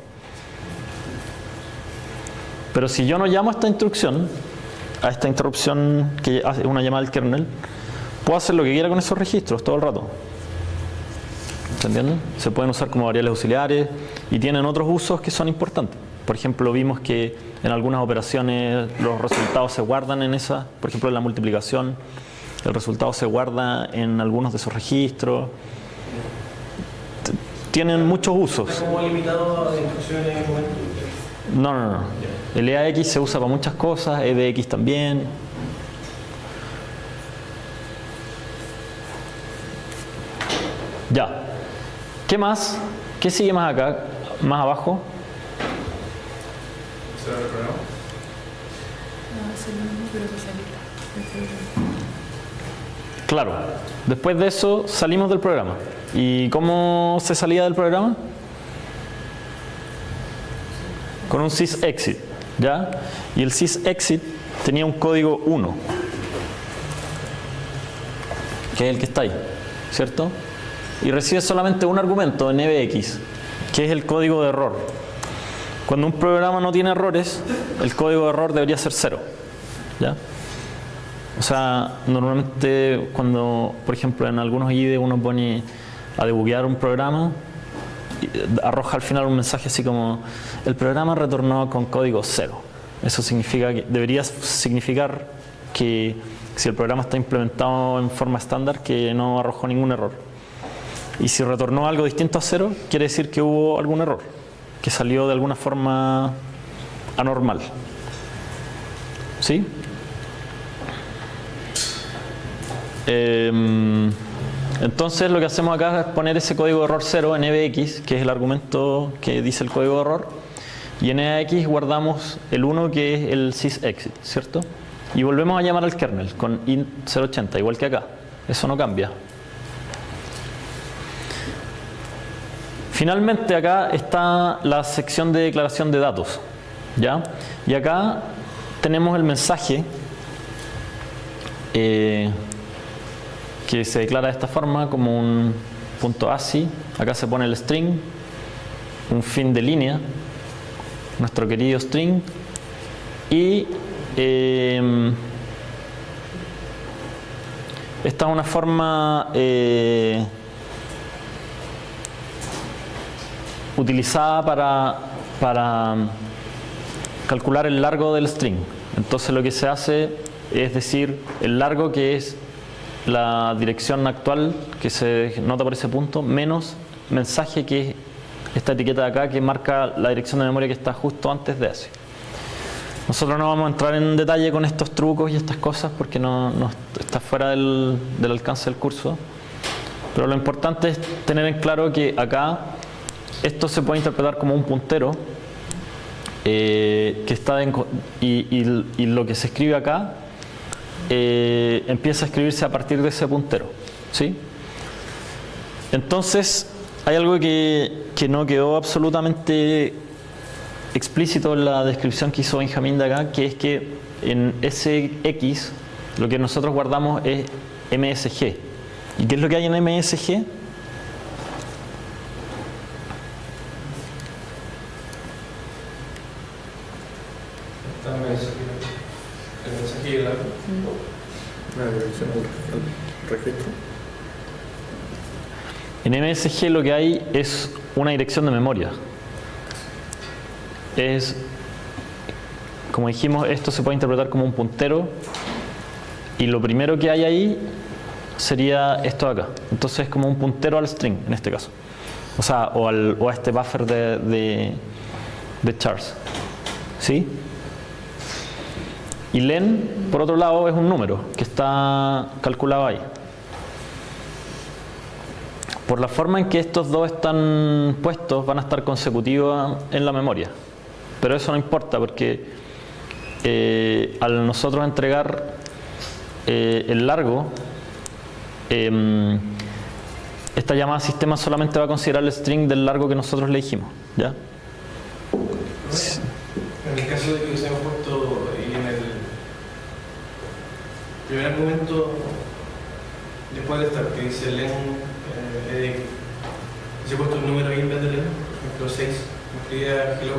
Speaker 1: Pero si yo no llamo a esta instrucción, a esta interrupción que hace una llamada al kernel, puedo hacer lo que quiera con esos registros todo el rato. ¿Se entiende? Se pueden usar como variables auxiliares y tienen otros usos que son importantes. Por ejemplo, vimos que en algunas operaciones los resultados se guardan en esas, por ejemplo en la multiplicación, el resultado se guarda en algunos de esos registros. Tienen muchos usos.
Speaker 6: ¿Está como limitado a instrucciones en el momento?
Speaker 1: No. El EAX se usa para muchas cosas, EDX también. Ya. ¿Qué más? ¿Qué sigue más acá? Más abajo.
Speaker 6: ¿Será el programa?
Speaker 5: No, es lo mismo, pero que salida.
Speaker 1: Claro. Después de eso salimos del programa. ¿Y cómo se salía del programa? Con un sysexit, ¿ya? Y el sysexit tenía un código 1, que es el que está ahí, ¿cierto? Y recibe solamente un argumento en EBX, que es el código de error. Cuando un programa no tiene errores, el código de error debería ser 0, ¿ya? O sea, normalmente cuando, por ejemplo, en algunos IDE uno pone a debuguear un programa, arroja al final un mensaje así como el programa retornó con código 0. Eso significa que debería significar que si el programa está implementado en forma estándar, que no arrojó ningún error. Y si retornó algo distinto a 0, quiere decir que hubo algún error, que salió de alguna forma anormal. ¿Sí? Entonces lo que hacemos acá es poner ese código de error 0 en EBX, que es el argumento que dice el código de error, y en EAX guardamos el 1 que es el sysexit, ¿cierto? Y volvemos a llamar al kernel con int 080, igual que acá. Eso no cambia. Finalmente acá está la sección de declaración de datos, ¿ya? Y acá tenemos el mensaje que se declara de esta forma como un .ASCII. Acá se pone el string, un fin de línea, nuestro querido string, y esta es una forma utilizada para calcular el largo del string. Entonces lo que se hace es decir el largo, que es la dirección actual que se nota por ese punto, menos mensaje, que es esta etiqueta de acá que marca la dirección de memoria que está justo antes de ese. Nosotros no vamos a entrar en detalle con estos trucos y estas cosas porque no está fuera del alcance del curso. Pero lo importante es tener en claro que acá esto se puede interpretar como un puntero que está y lo que se escribe acá empieza a escribirse a partir de ese puntero, ¿sí? Entonces hay algo que no quedó absolutamente explícito en la descripción que hizo Benjamín de acá, que es que en ese X lo que nosotros guardamos es MSG. ¿Y qué es lo que hay en MSG?
Speaker 6: El mensaje y el arco.
Speaker 7: Una dirección al registro.
Speaker 1: En MSG lo que hay es una dirección de memoria. Como dijimos, esto se puede interpretar como un puntero y lo primero que hay ahí sería esto de acá. Entonces es como un puntero al string en este caso. O sea, o a este buffer de chars. ¿Sí? Y len, por otro lado, es un número que está calculado ahí. Por la forma en que estos dos están puestos, van a estar consecutivos en la memoria. Pero eso no importa porque al nosotros entregar el largo, esta llamada sistema solamente va a considerar el string del largo que nosotros le dijimos, ¿ya?
Speaker 6: En el caso de que hubiésemos puesto ahí en el primer argumento, después de estar, que dice len, si he puesto un número ahí en vez de len, por ejemplo 6, me escribía hello,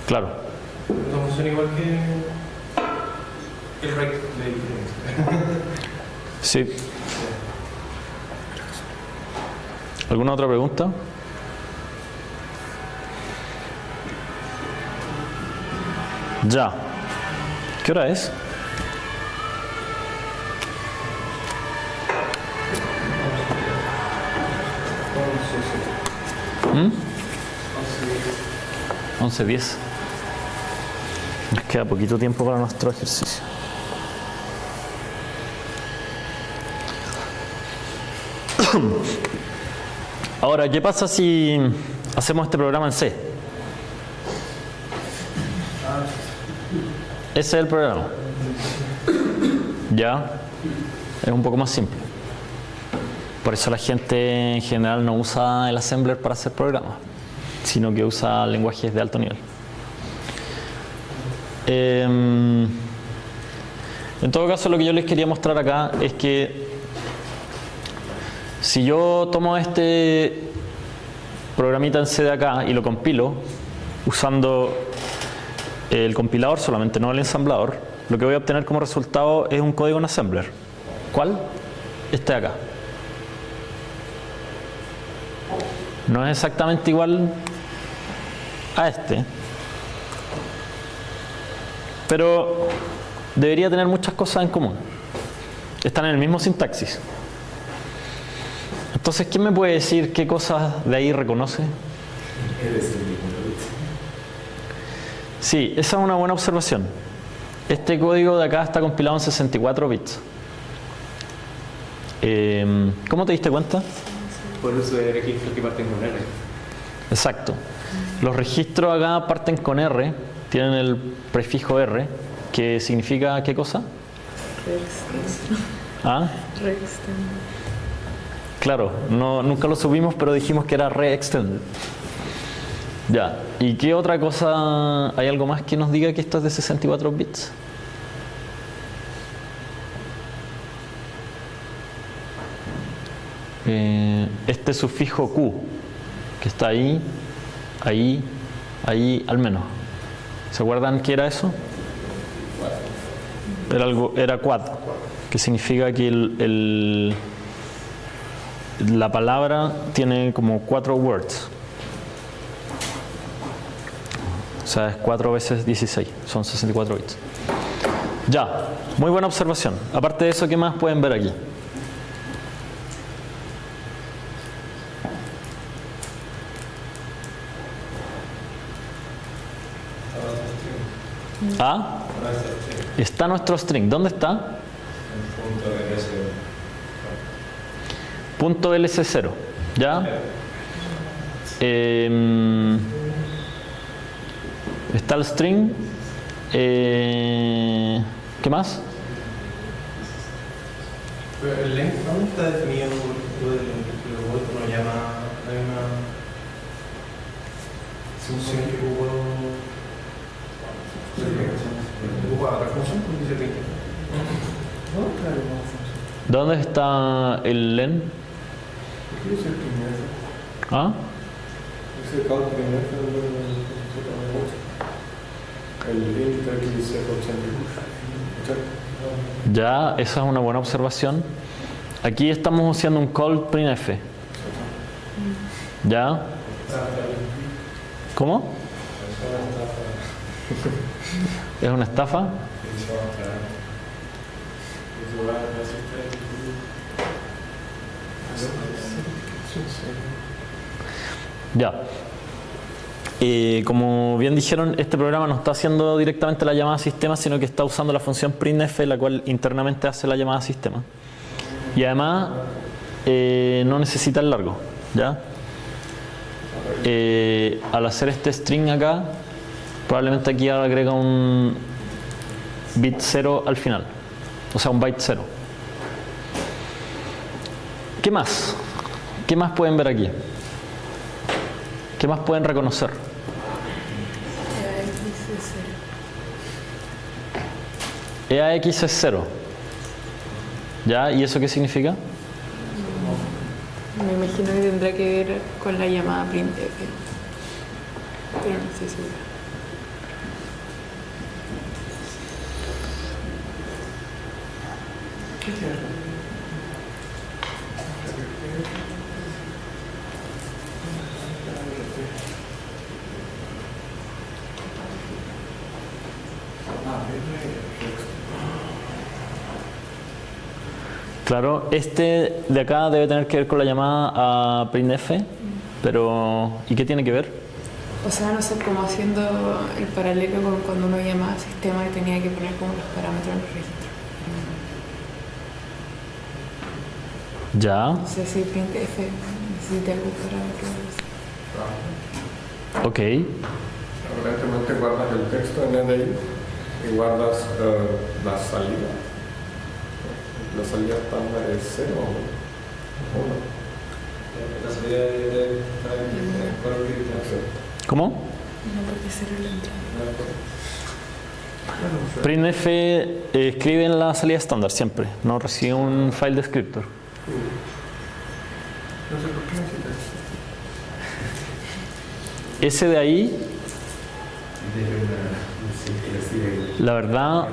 Speaker 1: Claro.
Speaker 6: no funciona igual que el rec de diferencia.
Speaker 1: Sí. ¿Alguna otra pregunta? Ya. ¿Qué hora es? ¿Mm? 11:10. Nos queda poquito tiempo para nuestro ejercicio. Ahora, ¿qué pasa si hacemos este programa en C? Ese es el programa. Ya, es un poco más simple. Por eso la gente en general no usa el assembler para hacer programas, sino que usa lenguajes de alto nivel. En todo caso, lo que yo les quería mostrar acá es que si yo tomo este programita en C de acá y lo compilo usando el compilador solamente, no el ensamblador, lo que voy a obtener como resultado es un código en assembler. ¿Cuál? Este de acá. No es exactamente igual a este, pero debería tener muchas cosas en común. Están en el mismo sintaxis. Entonces, ¿quién me puede decir qué cosas de ahí reconoce? Sí, esa es una buena observación. Este código de acá está compilado en 64 bits. ¿Cómo te diste cuenta?
Speaker 4: Por uso de registros que parten con R.
Speaker 1: Exacto. Los registros acá parten con R, tienen el prefijo R, que significa ¿qué cosa?
Speaker 5: Reextend.
Speaker 1: ¿Ah?
Speaker 5: Reextend.
Speaker 1: Claro, nunca lo subimos, pero dijimos que era reextended. Ya, ¿y qué otra cosa? ¿Hay algo más que nos diga que esto es de 64 bits? Este sufijo Q, que está ahí, ahí, ahí, al menos. ¿Se acuerdan qué era eso? Era quad, que significa que la palabra tiene como 4 words. O sea, es 4 veces 16, son 64 bits. Ya, muy buena observación. Aparte de eso, ¿qué más pueden ver aquí? ¿Ah? Está nuestro string. ¿Dónde está? Punto LS0. ¿Ya? Está el string. ¿Qué más?
Speaker 6: Pero el length no está definido por el robot, uno llama, hay una función que ocupa la función porque dice 30.
Speaker 1: ¿Dónde está el len?
Speaker 7: ¿Qué dice el primer?
Speaker 1: ¿Ah?
Speaker 7: Dice el cálculo primer, el int aquí dice 80.
Speaker 1: Ya, esa es una buena observación. Aquí estamos haciendo un call printf. ¿Ya? ¿Cómo? ¿Es una estafa? Ya. Como bien dijeron, este programa no está haciendo directamente la llamada a sistema, sino que está usando la función printf, la cual internamente hace la llamada a sistema. Y además no necesita el largo, ¿ya? Al hacer este string acá, probablemente aquí agrega un bit 0 al final, o sea, un byte 0. ¿Qué más? ¿Qué más pueden ver aquí? ¿Qué más pueden reconocer? EAX es 0. ¿Ya? ¿Y eso qué significa?
Speaker 5: Me imagino que tendrá que ver con la llamada printf, pero no estoy segura.
Speaker 1: Claro, este de acá debe tener que ver con la llamada a printf, pero ¿y qué tiene que ver?
Speaker 5: O sea, no sé, como haciendo el paralelo con cuando uno llamaba al sistema y tenía que poner como los parámetros en los registros.
Speaker 1: Ya,
Speaker 5: No sé si printf necesita algún parámetro.
Speaker 1: ok.
Speaker 7: Aparentemente guardas el texto en NDI y guardas la salida. La salida estándar es 0 o 1.
Speaker 3: La salida de
Speaker 1: ¿Cómo?
Speaker 5: No puede ser la entrada.
Speaker 1: Printf escribe en la salida estándar siempre, no recibe un file descriptor.
Speaker 7: No sé por qué necesita eso.
Speaker 1: Ese de ahí, la verdad,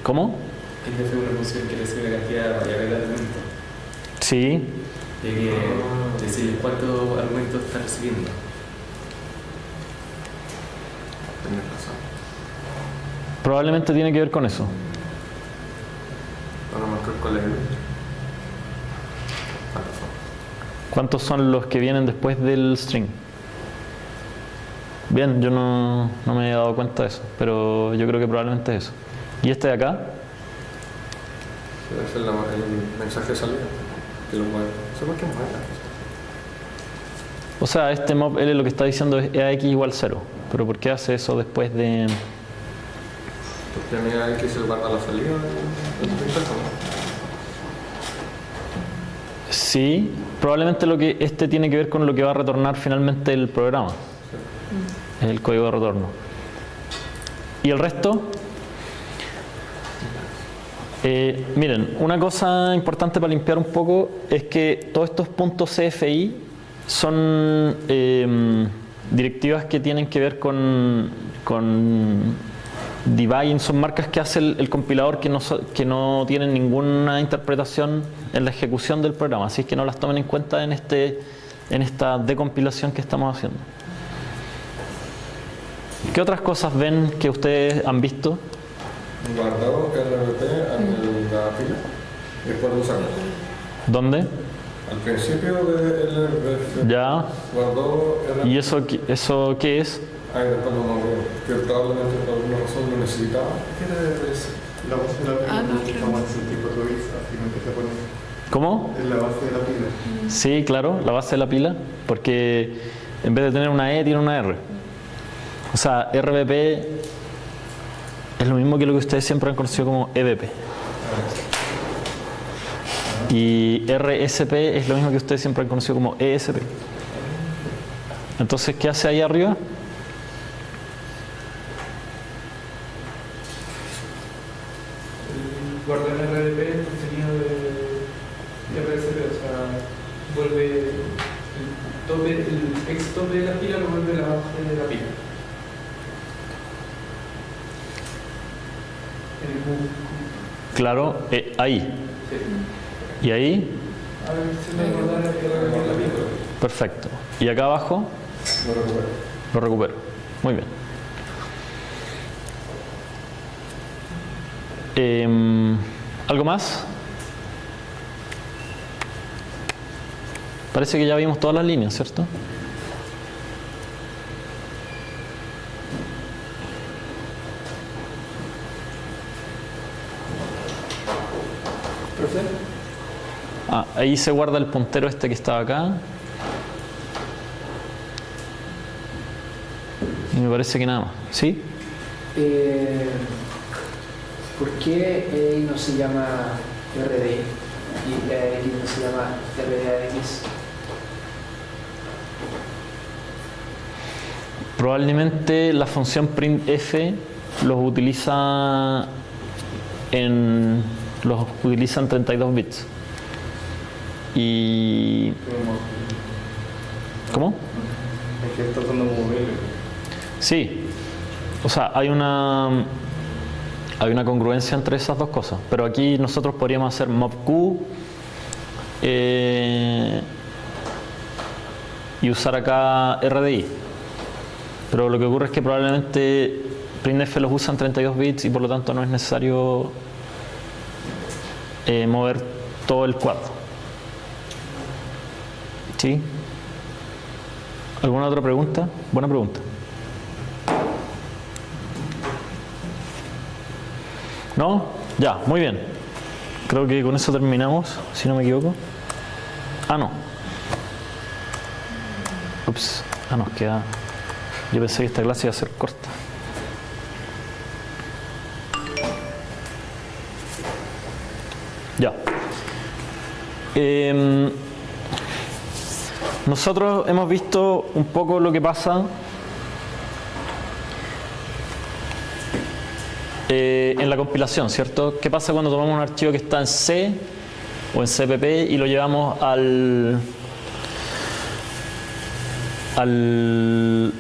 Speaker 1: ¿cómo?
Speaker 4: ¿Quién hace una función que recibe una cantidad variable de argumentos?
Speaker 1: Sí,
Speaker 4: Tiene que decir cuántos argumentos está recibiendo.
Speaker 7: Tienes razón.
Speaker 1: probablemente tiene que ver con eso.
Speaker 7: Para marcar cuál es.
Speaker 1: ¿Cuántos son los que vienen después del string? Bien, yo no me he dado cuenta de eso, pero yo creo que probablemente es eso. ¿Y este de acá?
Speaker 7: Es el mensaje de salida que lo mueve. No sé por qué mueve.
Speaker 1: O sea, este mob L lo que está diciendo es EAX igual 0. Pero ¿por qué hace eso después de...?
Speaker 7: Porque a mí aquí se guarda la salida del texto, ¿no?
Speaker 1: Sí, probablemente este tiene que ver con lo que va a retornar finalmente el programa. Es el código de retorno. ¿Y el resto? Miren, una cosa importante para limpiar un poco es que todos estos puntos CFI son directivas que tienen que ver con debugging, son marcas que hace el compilador que no tienen ninguna interpretación en la ejecución del programa, así que no las tomen en cuenta en esta decompilación que estamos haciendo. ¿Qué otras cosas ven que ustedes han visto?
Speaker 7: Guardado RBP en la pila y después de usarlo.
Speaker 1: ¿Dónde?
Speaker 7: Al principio del RBP
Speaker 1: Ya.
Speaker 7: guardó RBP.
Speaker 1: ¿Y eso qué es?
Speaker 7: Ahí después lo nombré, que probablemente por alguna razón lo necesitaba.
Speaker 6: ¿Qué era eso?
Speaker 2: La base de la pila
Speaker 5: Ah, no,
Speaker 2: no estamos en 64 bits, así que empieza a poner.
Speaker 1: ¿Cómo?
Speaker 2: Es la base de la pila.
Speaker 1: Sí, claro, la base de la pila, porque en vez de tener una E tiene una R. O sea, RBP es lo mismo que lo que ustedes siempre han conocido como EBP. Y RSP es lo mismo que ustedes siempre han conocido como ESP. Entonces, ¿qué hace ahí arriba?
Speaker 6: Guarda el RDP el contenido de RSP, o sea, vuelve el ex tope de la pila lo vuelve la base de la pila.
Speaker 1: Claro, ahí.
Speaker 6: Sí.
Speaker 1: Y ahí,
Speaker 6: A ver si me guardar el RDP la pila.
Speaker 1: perfecto. Y acá abajo,
Speaker 7: Lo recupero.
Speaker 1: lo recupero. Muy bien. ¿Algo más? Parece que ya vimos todas las líneas, ¿cierto?
Speaker 6: ¿Profe?
Speaker 1: Ahí se guarda el puntero este que estaba acá. Y me parece que nada más. ¿Sí?
Speaker 8: ¿Por qué EI no se llama RDI y EAX no se llama RDAX?
Speaker 1: Probablemente la función printf los utiliza en 32 bits. Y ¿cómo?
Speaker 6: Es que está usando como móvil.
Speaker 1: Sí. O sea, hay una congruencia entre esas dos cosas. Pero aquí nosotros podríamos hacer mobq y usar acá RDI. Pero lo que ocurre es que probablemente printf los usa en 32 bits y por lo tanto no es necesario mover todo el cuadro. ¿Sí? ¿Alguna otra pregunta? Buena pregunta. ¿No? Ya, muy bien. Creo que con eso terminamos, si no me equivoco. Ah, no. Ups. Ah, nos queda... Yo pensé que esta clase iba a ser corta. Ya. Nosotros hemos visto un poco lo que pasa en la compilación, ¿cierto? ¿Qué pasa cuando tomamos un archivo que está en C o en CPP y lo llevamos al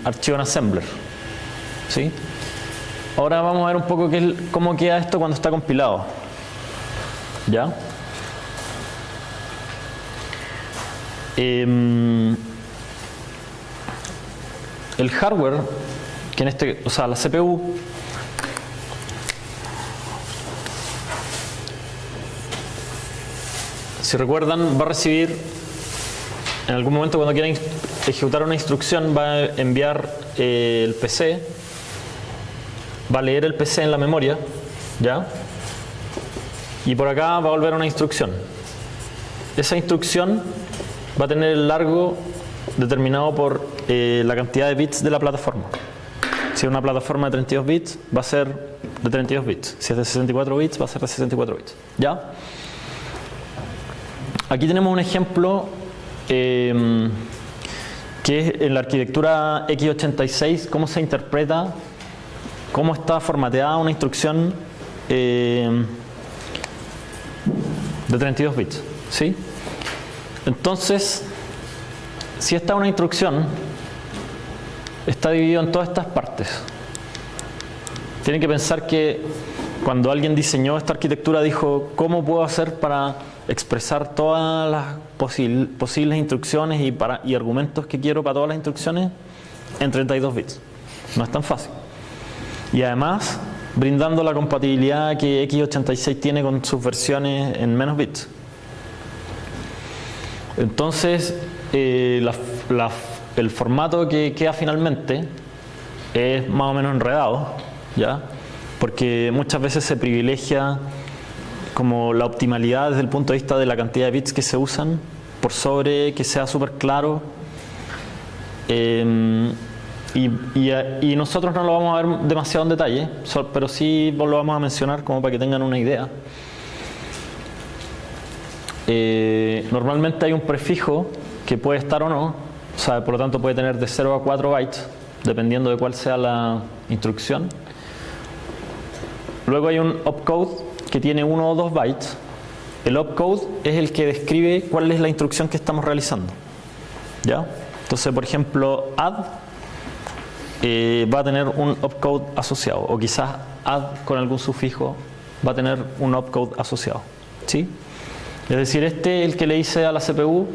Speaker 1: archivo en assembler? ¿Sí? Ahora vamos a ver un poco cómo queda esto cuando está compilado. ¿Ya? El hardware, que o sea, la CPU, si recuerdan, va a recibir, en algún momento cuando quiera ejecutar una instrucción, va a enviar el PC, va a leer el PC en la memoria, ¿ya? Y por acá va a volver una instrucción. Esa instrucción va a tener el largo determinado por la cantidad de bits de la plataforma. Si es una plataforma de 32 bits, va a ser de 32 bits. Si es de 64 bits, va a ser de 64 bits. ¿Ya? Aquí tenemos un ejemplo que es en la arquitectura x86, cómo se interpreta, cómo está formateada una instrucción de 32 bits. ¿Sí? Entonces, si esta es una instrucción, está dividido en todas estas partes. Tienen que pensar que cuando alguien diseñó esta arquitectura dijo, ¿cómo puedo hacer para expresar todas las posibles instrucciones y argumentos que quiero para todas las instrucciones en 32 bits? No es tan fácil. Y además, brindando la compatibilidad que x86 tiene con sus versiones en menos bits. Entonces, el formato que queda finalmente es más o menos enredado, ¿ya? Porque muchas veces se privilegia como la optimalidad desde el punto de vista de la cantidad de bits que se usan por sobre que sea súper claro. Y nosotros no lo vamos a ver demasiado en detalle, pero sí lo vamos a mencionar como para que tengan una idea. Normalmente hay un prefijo que puede estar o no, o sea, por lo tanto puede tener de 0 a 4 bytes, dependiendo de cuál sea la instrucción. Luego hay un opcode que tiene 1 o 2 bytes. El opcode es el que describe cuál es la instrucción que estamos realizando, ¿ya? Entonces, por ejemplo, add va a tener un opcode asociado, o quizás add con algún sufijo va a tener un opcode asociado, ¿sí? Es decir, este es el que le dice a la CPU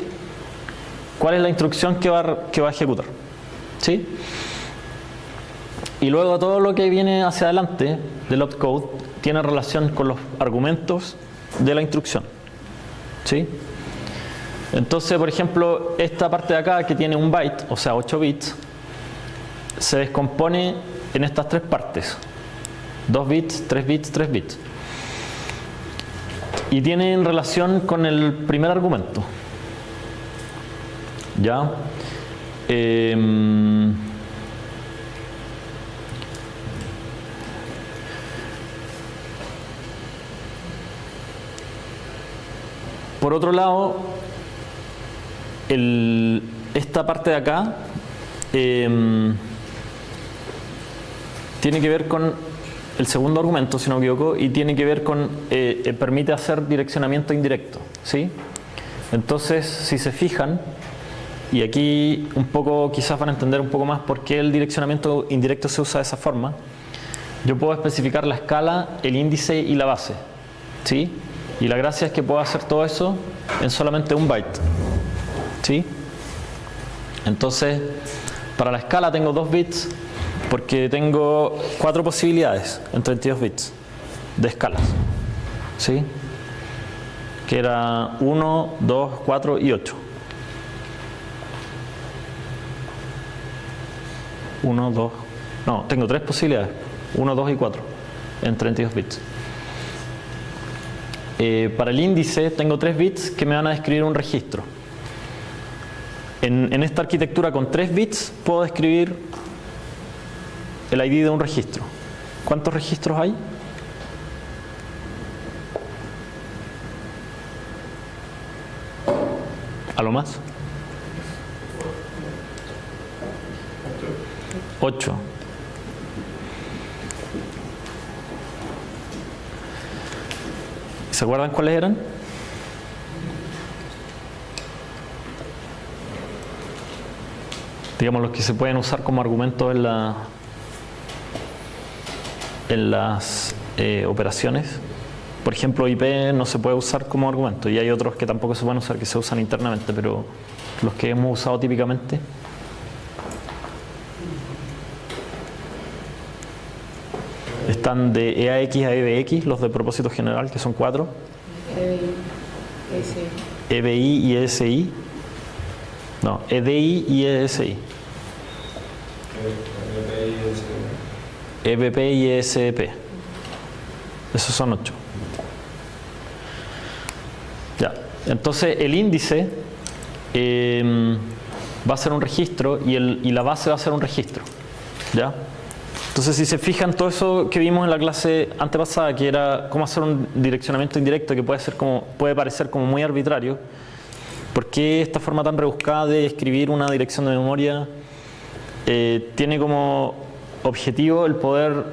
Speaker 1: cuál es la instrucción que va a ejecutar, ¿sí? Y luego todo lo que viene hacia adelante del opcode tiene relación con los argumentos de la instrucción, ¿sí? Entonces, por ejemplo, esta parte de acá que tiene un byte, o sea 8 bits, se descompone en estas tres partes: 2 bits, 3 bits, 3 bits. Y tienen relación con el primer argumento, ¿ya? Por otro lado, esta parte de acá tiene que ver con el segundo argumento, si no me equivoco, y tiene que ver con, permite hacer direccionamiento indirecto, ¿sí? Entonces, si se fijan, y aquí un poco quizás van a entender un poco más por qué el direccionamiento indirecto se usa de esa forma, yo puedo especificar la escala, el índice y la base, ¿sí? Y la gracia es que puedo hacer todo eso en solamente un byte, ¿sí? Entonces, para la escala tengo 2 bits porque tengo 4 posibilidades en 32 bits de escalas, ¿sí? Que era 1, 2, 4 y 8. 1, 2, no, tengo 3 posibilidades, 1, 2 y 4 en 32 bits. Para el índice tengo 3 bits que me van a describir un registro. En esta arquitectura con 3 bits puedo describir el ID de un registro. ¿Cuántos registros hay? ¿A lo más? 8. ¿Se acuerdan cuáles eran? Digamos, los que se pueden usar como argumentos en las operaciones. Por ejemplo, IP no se puede usar como argumento, y hay otros que tampoco se pueden usar, que se usan internamente, pero los que hemos usado típicamente. Están de EAX a EBX, los de propósito general, que son 4. EBI y ESI. No, EDI y ESI. EBP y ESP. Esos son 8. Ya. Entonces el índice va a ser un registro y la base va a ser un registro. ¿Ya? Entonces, si se fijan, todo eso que vimos en la clase antepasada, que era cómo hacer un direccionamiento indirecto que puede parecer como muy arbitrario, ¿por qué esta forma tan rebuscada de escribir una dirección de memoria tiene como objetivo el poder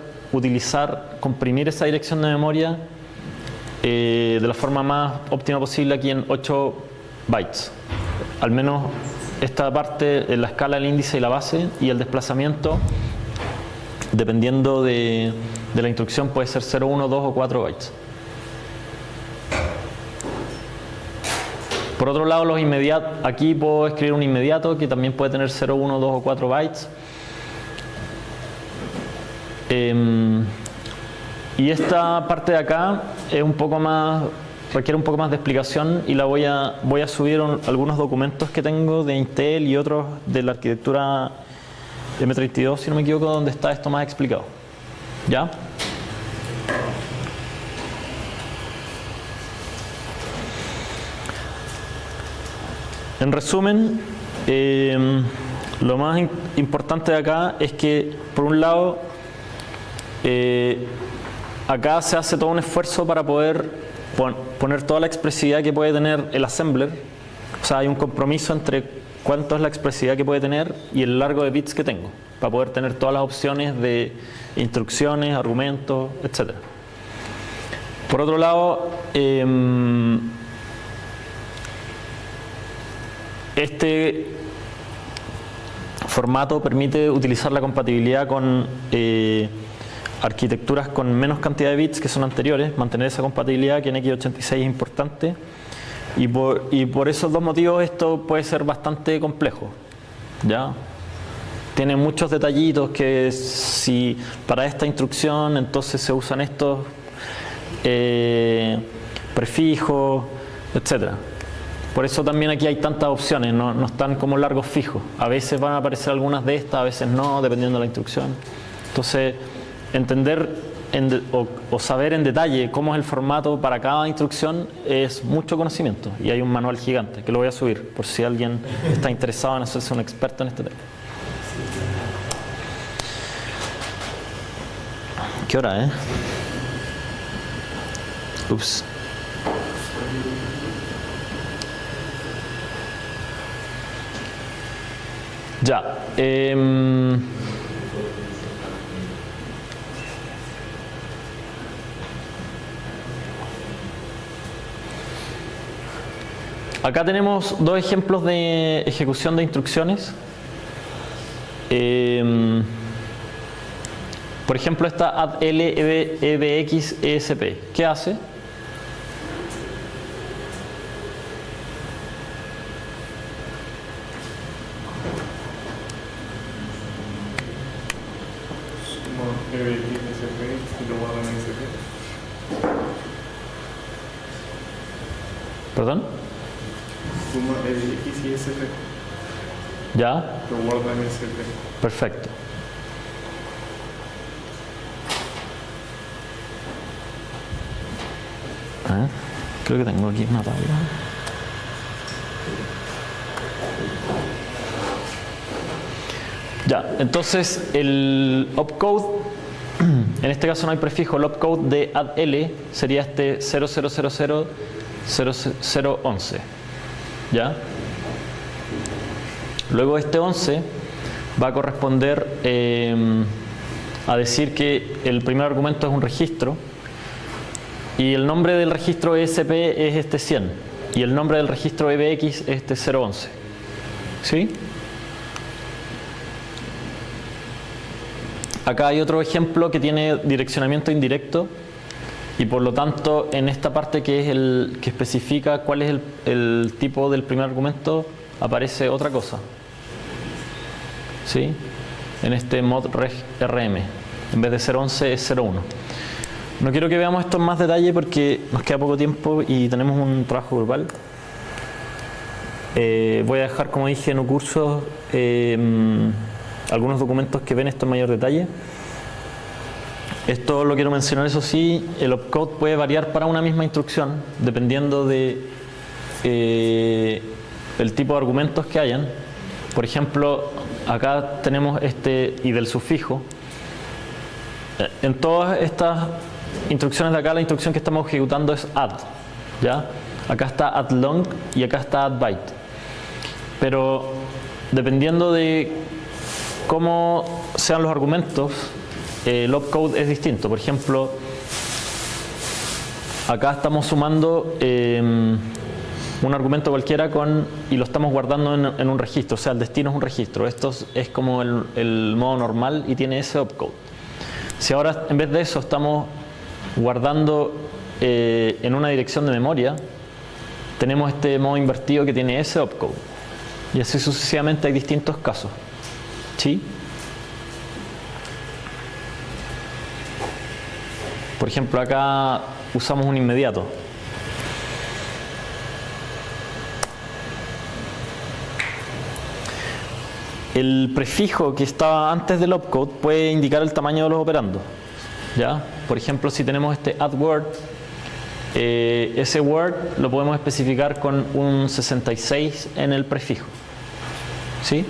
Speaker 1: comprimir esa dirección de memoria de la forma más óptima posible aquí en 8 bytes? Al menos esta parte, la escala, el índice y la base, y el desplazamiento, dependiendo de la instrucción, puede ser 0, 1, 2 o 4 bytes. Por otro lado, aquí puedo escribir un inmediato que también puede tener 0, 1, 2 o 4 bytes. Y esta parte de acá es requiere un poco más de explicación, y voy a subir algunos documentos que tengo de Intel y otros de la arquitectura M32, si no me equivoco, donde está esto más explicado. ¿Ya? En resumen, lo más importante de acá es que, por un lado, acá se hace todo un esfuerzo para poder poner toda la expresividad que puede tener el assembler. O sea, hay un compromiso entre cuánto es la expresividad que puede tener y el largo de bits que tengo, para poder tener todas las opciones de instrucciones, argumentos, etc. Por otro lado, este formato permite utilizar la compatibilidad con arquitecturas con menos cantidad de bits que son anteriores, mantener esa compatibilidad que en x86 es importante, y por esos dos motivos esto puede ser bastante complejo, ¿ya? Tiene muchos detallitos que si para esta instrucción entonces se usan estos prefijos, etcétera. Por eso también aquí hay tantas opciones, no están como largos fijos. A veces van a aparecer algunas de estas, a veces no, dependiendo de la instrucción. Entonces, entender o saber en detalle cómo es el formato para cada instrucción es mucho conocimiento. Y hay un manual gigante que lo voy a subir por si alguien está interesado en hacerse un experto en este tema. ¿Qué hora, Ups. Ya. Acá tenemos dos ejemplos de ejecución de instrucciones. Por ejemplo, esta addl ebx esp. ¿Qué hace? ¿Perdón?
Speaker 7: Suma x y sp.
Speaker 1: ¿Ya?
Speaker 7: Lo guarda en sp.
Speaker 1: Perfecto. Creo que tengo aquí una tabla. Ya, entonces el opcode, en este caso no hay prefijo, el opcode de addl sería este 00000011. ¿Ya? Luego este 11 va a corresponder a decir que el primer argumento es un registro y el nombre del registro ESP es este 100 y el nombre del registro EBX es este 011. ¿Sí? Acá hay otro ejemplo que tiene direccionamiento indirecto y por lo tanto en esta parte que es el que especifica cuál es el tipo del primer argumento aparece otra cosa. ¿Sí? En este mod reg rm en vez de 011 es 01. No quiero que veamos esto en más detalle porque nos queda poco tiempo y tenemos un trabajo grupal. Voy a dejar, como dije en un curso, algunos documentos que ven esto en mayor detalle. Esto lo quiero mencionar, eso sí, el opcode puede variar para una misma instrucción dependiendo de el tipo de argumentos que hayan. Por ejemplo, acá tenemos este y del sufijo. En todas estas instrucciones de acá, la instrucción que estamos ejecutando es add, ¿ya? Acá está add long y acá está add byte. Pero dependiendo de cómo sean los argumentos, el opcode es distinto. Por ejemplo, acá estamos sumando un argumento cualquiera y lo estamos guardando en un registro, o sea, el destino es un registro. Esto es como el modo normal y tiene ese opcode. Si ahora en vez de eso estamos guardando en una dirección de memoria, tenemos este modo invertido que tiene ese opcode. Y así sucesivamente hay distintos casos. ¿Sí? Por ejemplo, acá usamos un inmediato. el prefijo que estaba antes del opcode puede indicar el tamaño de los operandos. ¿Ya? Por ejemplo, si tenemos este add word, ese word lo podemos especificar con un 66 en el prefijo. ¿Sí?